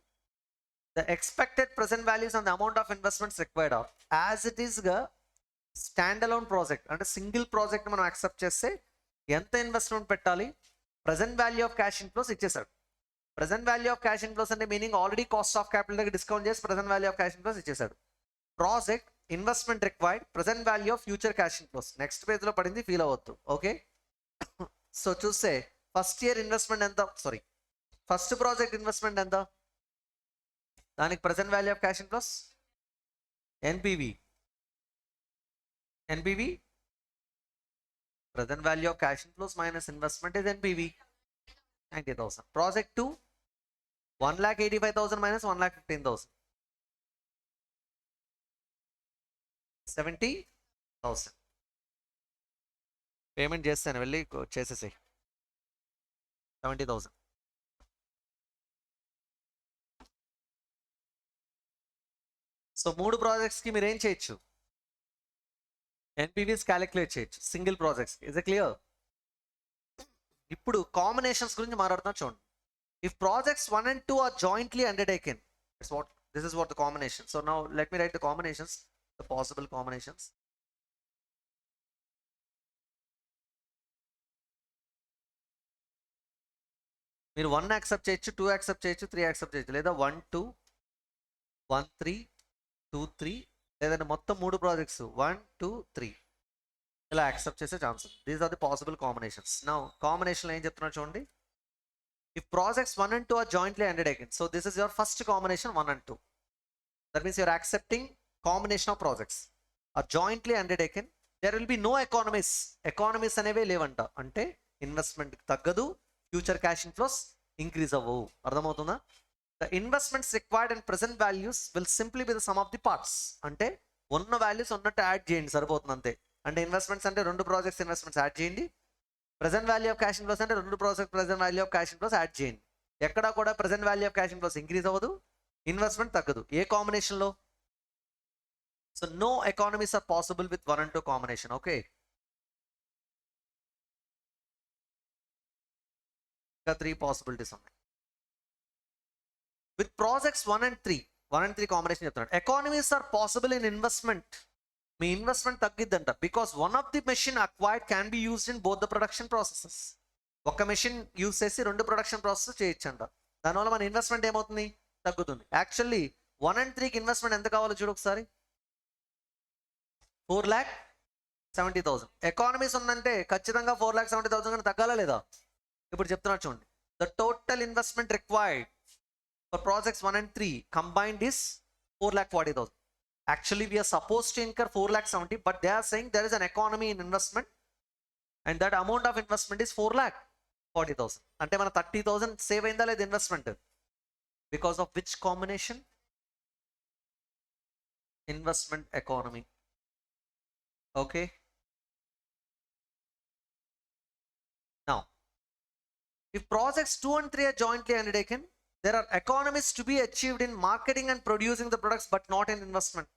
the expected present values and the amount of investments required are as it ఈస్గా స్టాండ్ అలోన్ ప్రాజెక్ట్, అంటే సింగిల్ ప్రాజెక్ట్ మనం యాక్సెప్ట్ చేస్తే ఎంత investment పెట్టాలి, present value of cash inflows ఇచ్చేసాడు. Present value of cash inflows అంటే meaning already cost of capital దగ్గర discount చేసి present value of cash inflows ఇచ్చేసాడు. Project investment required, present value of future cash inflows. Next పేజ్లో పడింది, feel అవ్వద్దు. Okay, so చూస్తే first year investment ఎంత, first project investment ఎంత, దానికి present value of cash inflows NPV. NPV present value of cash inflows minus investment is NPV 90,000. Project 2 1,85,000 minus 1,15,000 70,000. Payment చేస్తాను, వెళ్ళి చేసేసాయి 70,000. So 3 ప్రాజెక్ట్స్కి మీరు ఏం చేయొచ్చు, ఎన్పివిస్ క్యాలిక్యులేట్ చేయొచ్చు single projects. Is a clear? ఇప్పుడు కాంబినేషన్స్ గురించి మాట్లాడుతున్నాం చూడండి. If projects 1 and 2 are jointly undertaken, this is what the combination. So now let me write the combinations, the possible combinations. మీరు 1 యాక్సెప్ట్ చేయొచ్చు, 2 యాక్సెప్ట్ చేయొచ్చు, 3 accept చేయొచ్చు, లేదా 1 2 1 3 2 3, లేదంటే మొత్తం 3 ప్రాజెక్ట్స్ 1 2 3 ఇలా యాక్సెప్ట్ చేసే chance. These are the possible combinations. Now కాంబినేషన్లో ఏం చెప్తున్నారు చూడండి. If projects 1 and 2 are jointly undertaken, so this is your first combination 1 and 2. That means you are accepting combination of projects are jointly undertaken. There will be no economies. Economies అనేవే లేవంట. అంటే investment తగ్గదు, future cash inflows increase అవ్వవు. అర్థమవుతుందా? The investments required and present values will simply be the sum of the parts. అంటే ఉన్న values ఉన్నట్టు add చేయండి, సరిపోతుంది అంతే. అంటే ఇన్వెస్ట్మెంట్స్ అంటే 2 ప్రాజెక్ట్స్ ఇన్వెస్ట్మెంట్స్ యాడ్ చేయండి, present value of cash inflows అంటే 2 project present value of cash inflows add చేయండి. ఎక్కడా కూడా present value of cash inflows increase అవ్వదు, ఇన్వెస్ట్మెంట్ తగ్గదు. ఏ కాంబినేషన్లో? So no economies are possible with 1 and 2 combination. Okay, ఇంకా 3 పాసిబిలిటీస్ ఉన్నాయి. విత్ ప్రాజెక్ట్స్ 1 and 3 కాంబినేషన్ చెప్తున్నాడు. Economies are possible in investment. మీ ఇన్వెస్ట్మెంట్ తగ్గిద్దంట, because one of the machine acquired can be used in both the production processes. ఒక machine use చేసి 2 production process చేయొచ్చంట. దానివల్ల మన investment ఏమవుతుంది? తగ్గుతుంది. యాక్చువల్లీ 1 and 3కి ఇన్వెస్ట్మెంట్ ఎంత కావాలో చూడు ఒకసారి, 4,70,000. ఎకానమీస్ ఉందంటే ఖచ్చితంగా 4,70,000 కానీ తగ్గాలా లేదా? ఇప్పుడు చెప్తున్నా చూడండి. The total investment required for projects 1 and 3 combined is 4,40,000. Actually we are supposed to incur 4,70,000, but they are saying there is an economy in investment and that amount of investment is 4,40,000. అంటే మన 30,000 save అయిందా లేదా investment? Because of which combination? Investment economy. Okay, now if projects 2 and 3 are jointly undertaken, there are economies to be achieved in marketing and producing the products but not in investment.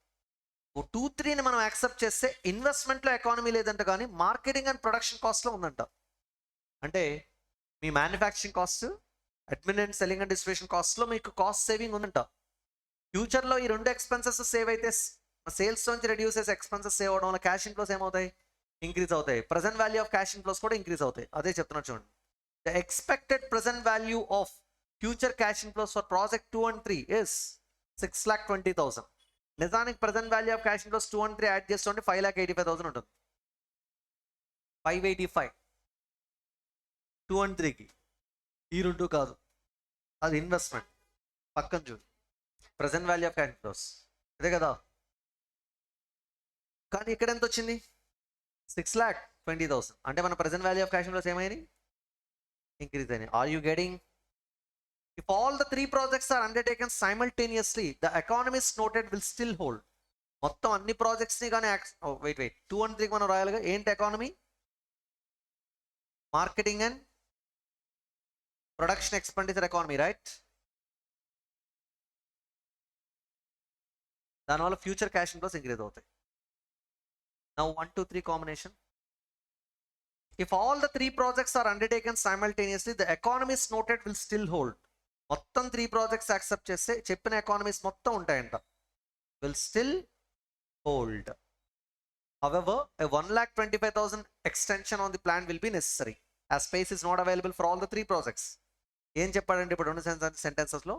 2 3ని మనం accept చేస్తే ఇన్వెస్ట్మెంట్లో economy లేదంట, కానీ marketing and production కాస్ట్లో ఉందంట. అంటే మీ manufacturing cost, admin and selling and distribution కాస్ట్లో మీకు కాస్ట్ సేవింగ్ ఉందంట. ఫ్యూచర్లో ఈ 2 ఎక్స్పెన్సెస్ సేవ్ అయితే సేల్స్ నుంచి రెడ్యూస్ చేసే ఎక్స్పెన్సెస్ సేవ్ అవడం వల్ల క్యాష్ ఇన్ఫ్లోస్ ఏమవుతాయి? ఇంక్రీజ్ అవుతాయి. Present value of cash inflows కూడా ఇంక్రీజ్ అవుతాయి. అదే చెప్తున్నా చూడండి. The expected present value of future cash inflows for project 2 and 3 is 6,20,000. నిజానికి present value of cash inflows 2 and 3 add చేస్తుంటే 5,85,000 ఉంటుంది. 585 2 and 3కి. ఈ 2 కాదు, అది ఇన్వెస్ట్మెంట్. పక్కన చూడు, present value of cash inflows ఇదే కదా. కానీ ఇక్కడ ఎంత వచ్చింది? 6,20,000. అంటే మన present value of cash inflows ఏమైంది? ఇంక్రీజ్ అయినాయి. Are you getting? If all the 3 projects are undertaken simultaneously, the economies noted will still hold. మొత్తం అన్ని ప్రాజెక్ట్స్ని కానీ వెయిట్ 2 and 3కి మనం రాయాలిగా. ఏంటి economy? Marketing and production expenditure economy, right? దానివల్ల future cash inflows increase అవుతాయి. Now 1 2 3 combination. If all the 3 projects are undertaken simultaneously, the economies noted will still hold. మొత్తం 3 projects accept చేస్తే చెప్పిన ఎకానమీస్ మొత్తం ఉంటాయంట. Will still hold. However, a 1,25,000 extension on the plan will be necessary as space is not available for all the 3 projects. ఏం చెప్పాడంటే ఇప్పుడు 2 సెంటెన్సెస్లో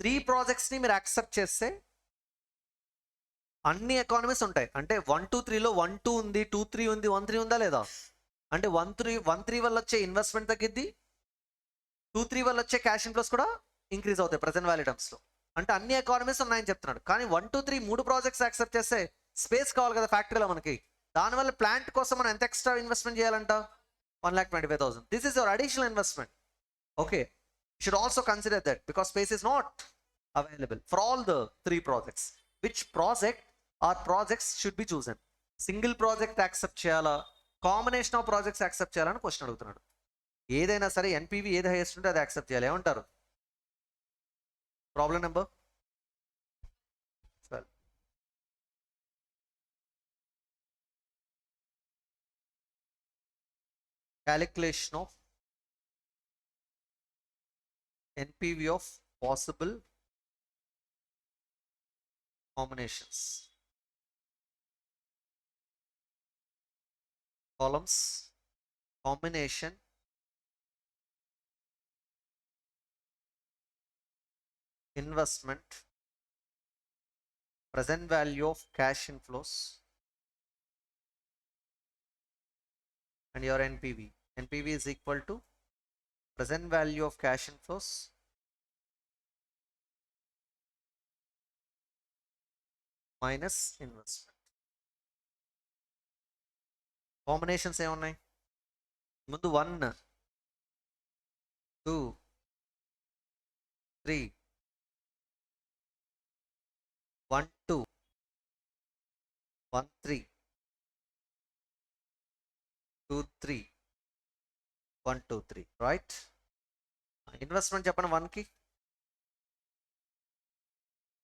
3 ప్రాజెక్ట్స్ని మీరు accept చేస్తే అన్ని ఎకానమీస్ ఉంటాయి. అంటే 1 2 3లో 1 2 ఉంది, 2 3 ఉంది, 1 3 ఉందా లేదా? అంటే 1 3 వల్ల వచ్చే ఇన్వెస్ట్మెంట్ తగ్గిద్ది, 2 3 వల్ల వచ్చే క్యాష్ ఇన్ఫ్లోస్ కూడా ఇంక్రీజ్ అవుతాయి ప్రెసెంట్ వాల్యూ టర్మ్స్లో. అంటే అన్ని ఎకానమీస్ ఉన్నాయని చెప్తున్నాడు. కానీ 1 2 3 3 ప్రాజెక్ట్స్ యాక్సెప్ట్ చేస్తే స్పేస్ కావాలి కదా ఫ్యాక్టరీలో మనకి. దానివల్ల ప్లాంట్ కోసం మనం ఎంత ఎక్స్ట్రా ఇన్వెస్ట్మెంట్ చేయాలంట? 1,25,000. This is your additional investment. Okay, should also consider that because space is not available for all the 3 projects. Which project or projects should be chosen? Single project accept చేయాలా, combination of projects accept చేయాలని question అడుగుతున్నాడు. ఏదైనా సరే NPV ఏది highest ఉంటే అది accept చేయాలి. ఏమంటారు? Problem number 12. Calculation of NPV of possible combinations. Columns, combination, investment, present value of cash inflows, and your NPV. NPV is equal to present value of cash inflows minus investment. Combinations ఏమున్నాయి? ముందు 1 2 3 1 2 1 3 2 3 1 2 3, right? Investment చెప్పండి. 1 కి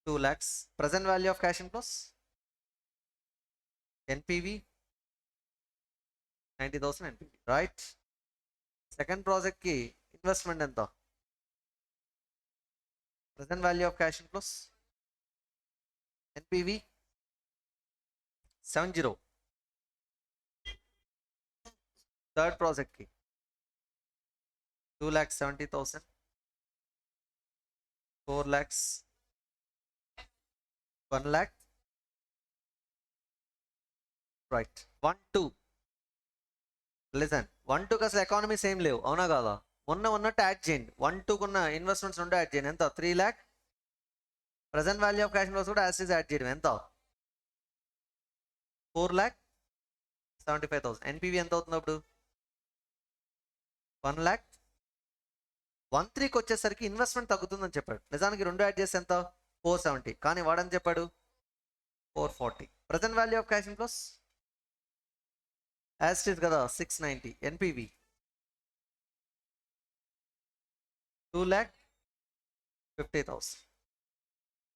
2 lakhs. Present value of cash inflows NPV 90,000 NPV, right? Second project కి investment ఎంత? Present value of cash inflows NPV 70. Third project కి 2,70,000, 4 lakhs, 1 lakh, right? 1 2 listen, 1 2 అసలు economies ఏం లేవు, అవునా కాదా? ఉన్నట్టు యాడ్ చేయండి. 1 2 కున్న ఇన్వెస్ట్మెంట్స్ ఉంటే యాడ్ చేయండి. ఎంత? 3 lakh. Present value of cash flows కూడా యాజ్ ఇస్ యాడ్ చేయడం. ఎంత? 4,75,000. ఎన్పివి ఎంత అవుతుంది అప్పుడు? 1 lakh. 1 3కి వచ్చేసరికి ఇన్వెస్ట్మెంట్ తగ్గుతుందని చెప్పాడు. నిజానికి 2 యాడ్ చేస్తే ఎంత? 470. కానీ వాడని చెప్పాడు 440. Present value of cash inflows as it కదా 690. ఎన్పివి 2,50,000.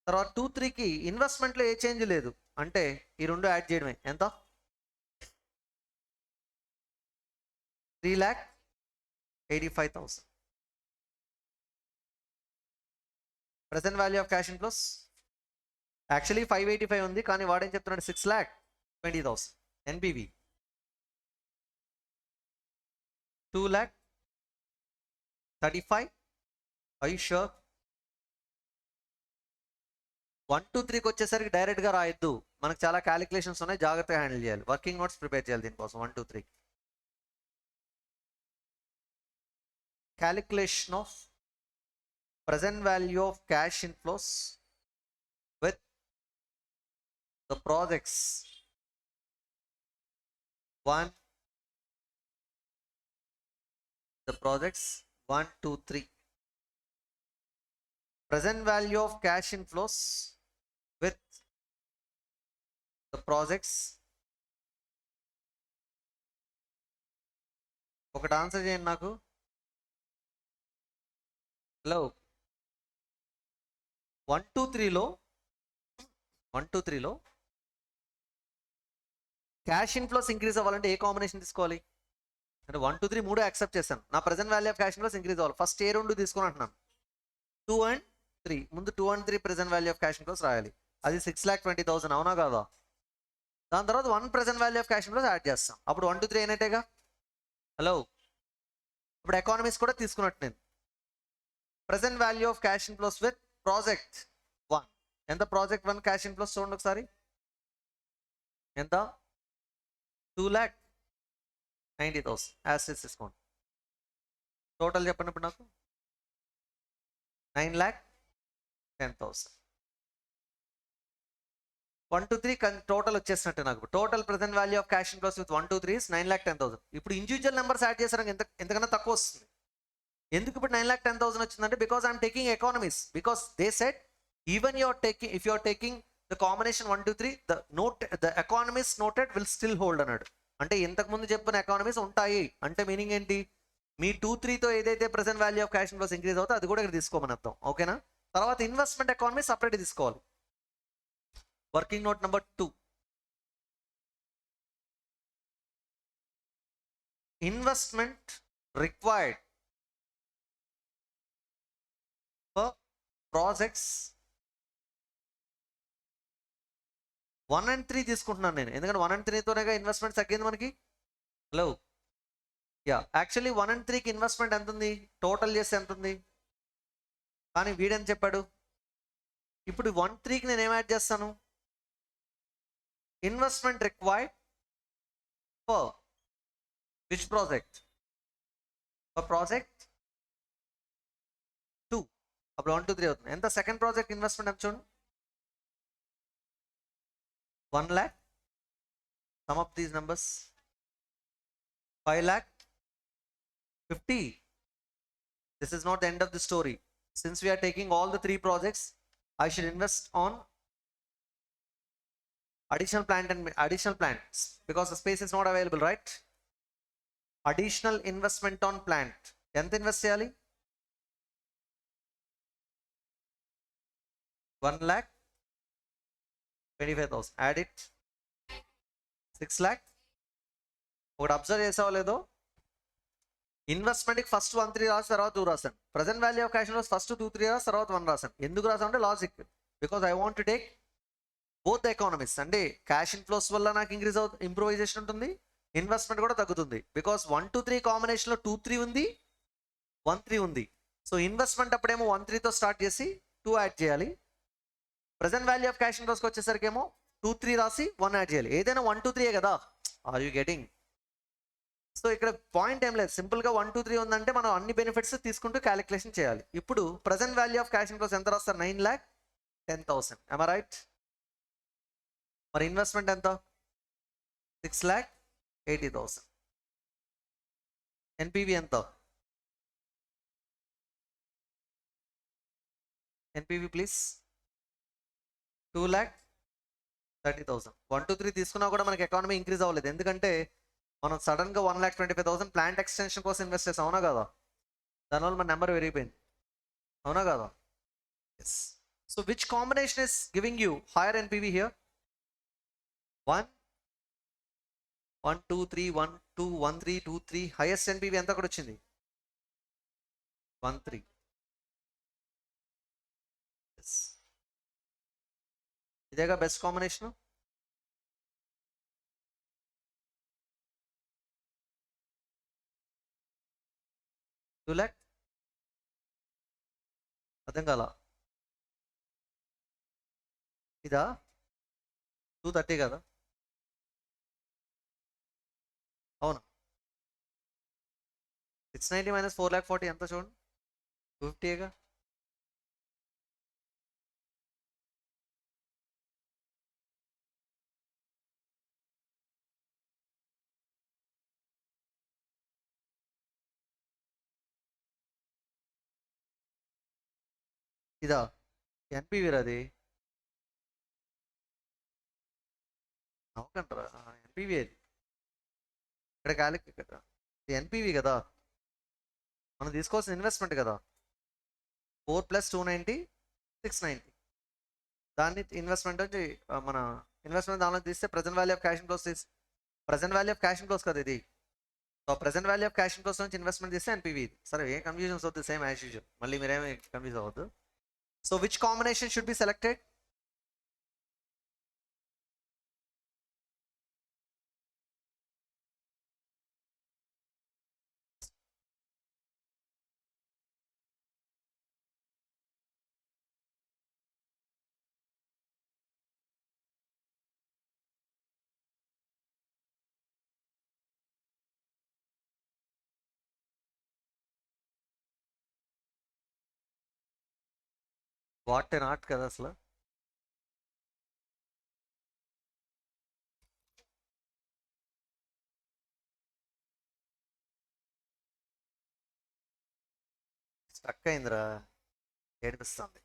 తర్వాత 2 3కి ఇన్వెస్ట్మెంట్లో ఏ చేంజ్ లేదు అంటే ఈ 2 యాడ్ చేయడమే. ఎంత? 3,85,000. Present value of cash inflows actually 585 ఉంది, కానీ వాడేం చెప్తున్నాడు? 6,20,000. ఎన్పివి 2,35,000. I sure? 1 2 3కి వచ్చేసరికి డైరెక్ట్గా రాయొద్దు, మనకు చాలా క్యాలిక్యులేషన్స్ ఉన్నాయి, జాగ్రత్తగా హ్యాండిల్ చేయాలి. వర్కింగ్ నోట్స్ ప్రిపేర్ చేయాలి దీనికోసం. 1 2 3 calculation of present value of cash inflows with the projects 1 2 3. Present value of cash inflows with the projects. ఒకటి ఆన్సర్ చేయండి నాకు. హలో, 1 2 3లో క్యాష్ ఇన్ఫ్లోస్ ఇంక్రీజ్ అవ్వాలంటే ఏ కాంబినేషన్ తీసుకోవాలి? అంటే 1 2 3 3 యాక్సెప్ట్ చేశాను. నా present value of cash inflows increase అవ్వాలి. First ఏ 2 తీసుకుని అంటున్నాను? 2 and 3. ముందు 2 and 3 present value of cash inflows రాయాలి. అది 6,20,000, అవునా కాదా? దాని తర్వాత 1 present value of cash inflows add చేస్తాం. అప్పుడు 1 2 3 అయినట్టేగా. హలో, ఇప్పుడు ఎకానమీస్ కూడా తీసుకున్నట్టు నేను. Present value of cash inflows with project 1. ఎంత? ప్రాజెక్ట్ 1 క్యాష్ ఇన్ఫ్లోస్ చూడండి ఒకసారి. ఎంత? 2,90,000 యాసెట్స్ డిస్కౌంట్. టోటల్ చెప్పండి ఇప్పుడు నాకు. 9,00,000. 10,000. 1 to 3 టోటల్ వచ్చేసినట్టు నాకు. Total present value of cash inflows with 1 to 3 is 9,10,000. ఇప్పుడు ఇండివిజువల్ నెంబర్స్ యాడ్ చేసారు ఎంతకన్నా తక్కువ వస్తుంది. ఎందుకు ఇప్పుడు 9,10,000 వచ్చిందంటే because I'm taking economies. Because they set even you are taking, if you are taking the combination 1 to 3, the economies noted will still hold అన్నాడు. అంటే ఇంతకుముందు చెప్పిన ఎకానమీస్ ఉంటాయి అంటే మీనింగ్ ఏంటి, మీ 2-3తో ఏదైతే present value of cash inflows increase అవుతుందో అది కూడా ఇక్కడ తీసుకోమని అర్థం. ఓకేనా. తర్వాత ఇన్వెస్ట్మెంట్ ఎకానమీ సపరేట్ తీసుకోవాలి. Working note number 2, investment required for projects 1 and 3 తీసుకుంటున్నాను నేను, ఎందుకంటే 1 and 3తోనే ఇన్వెస్ట్మెంట్ తగ్గింది మనకి. హలో, యా, యాక్చువల్లీ 1 and 3కి ఇన్వెస్ట్మెంట్ ఎంత ఉంది, టోటల్ చేస్తే ఎంత ఉంది, కానీ వీడని చెప్పాడు. ఇప్పుడు 1-3కి నేను ఏం యాడ్ చేస్తాను, investment required for which project, for project 2. అప్పుడు 1 to 3 అవుతుంది. ఎంత సెకండ్ ప్రాజెక్ట్ ఇన్వెస్ట్మెంట్ ఎంత చూడండి, 1 lakh. Sum of these numbers, 5,50,000. This is not the end of the story. Since we are taking all the 3 projects, I should invest on additional plants because the space is not available, right? Additional investment on plant. ఎంత invest చేయాలి, 1,25,000. Add it, 6 lakh. ఒకటి observe చేసావో లేదో, ఇన్వెస్ట్మెంట్కి first 1-3 రాసి తర్వాత 2 రాశాను. Present value of cash inflows first 2-3 రాసి తర్వాత 1 రాశాను. ఎందుకు రాసాను అంటే logic, because I want to take both the economies. అంటే క్యాష్ ఇన్ఫ్లోస్ వల్ల నాకు ఇంప్రూవైజేషన్ ఉంటుంది, ఇన్వెస్ట్మెంట్ కూడా తగ్గుతుంది. బికాస్ 1 to 3 కాంబినేషన్లో 2-3 ఉంది, 1-3 ఉంది. సో ఇన్వెస్ట్మెంట్ అప్పుడేమో 1-3తో స్టార్ట్ చేసి 2 యాడ్ చేయాలి. ప్రెసెంట్ వాల్యూ ఆఫ్ క్యాష్ ఇన్ఫ్లోస్కి వచ్చేసరికి ఏమో 2-3 రాసి 1 యాడ్ చేయాలి. ఏదైనా 1 to 3 కదా. Are you getting? సో ఇక్కడ పాయింట్ ఏం లేదు, సింపుల్గా 1 to 3 ఉందంటే మనం అన్ని బెనిఫిట్స్ తీసుకుంటూ క్యాలిక్యులేషన్ చేయాలి. ఇప్పుడు present value of cash inflows ఎంత రాస్తారు, 9,10,000. am I right? మరి ఇన్వెస్ట్మెంట్ ఎంత, 6,80,000. ఎన్పివి ఎంత, ఎన్పివి ప్లీజ్, 2,30,000. 1 to 3 తీసుకున్నా కూడా మనకి ఎకానమీ ఇంక్రీజ్ అవ్వలేదు, ఎందుకంటే మనం సడన్గా 1,25,000 ప్లాంట్ ఎక్స్టెన్షన్ కోసం ఇన్వెస్ట్ చేస్తాం, అవునా కదా. దానివల్ల మన నెంబర్ పెరిగిపోయింది, అవునా కదా. Yes. So which combination is giving you higher NPV here, 1, 1, 2, 3, 1, 2, 1, 3, 2, 3. Highest NPV ఎంత కూడా వచ్చింది, 1, 3. ఇదేగా బెస్ట్ కాంబినేషన్. $2 lakh. అర్థం కాల, ఇదా 230 కదా, అవును. 690 minus 4,40,000 ఎంత చూడండి, 250గా. ఇదా ఎన్పివి అది, నవ్వకంటారా, ఎన్పివి అది ఇక్కడ క్యాలిక్యులేట్, ఎన్పివి కదా మనం తీసుకోవాల్సిన ఇన్వెస్ట్మెంట్ కదా. 4 + 290, 690. దాన్ని ఇన్వెస్ట్మెంట్ వచ్చి మన ఇన్వెస్ట్మెంట్ దానిలో తీస్తే present value of cash inflows తీసి, present value of cash inflows కదా ఇది. So present value of cash inflows నుంచి ఇన్వెస్ట్మెంట్ తీస్తే ఎన్పివి. సరే, ఏ కన్ఫ్యూజన్స్ వద్దు, సేమ్ యాజ్ యూజువల్, మళ్ళీ మీరేమీ కన్ఫ్యూజ్ అవ్వద్దు. So which combination should be selected, what an art కదా అసలు. స్టక్ అయిందిరా, ఏడిపిస్తుంది.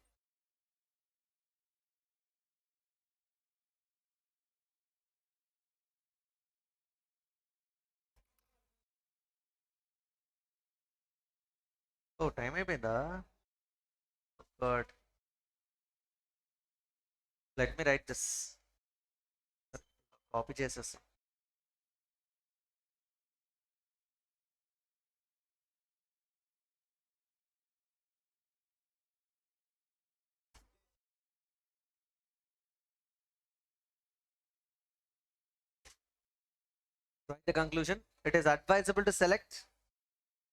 ఓ టైం అయిపోయిందా? But let me write this. Copy చేసేస్తాం. Write the conclusion. It is advisable to select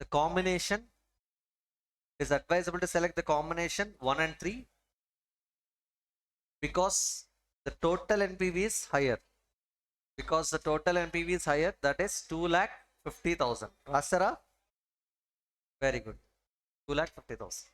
the combination. It is advisable to select the combination 1 and 3 because the total NPV is higher. Because the total NPV is higher, that is 2,50,000. Rasara? Very good. 2,50,000.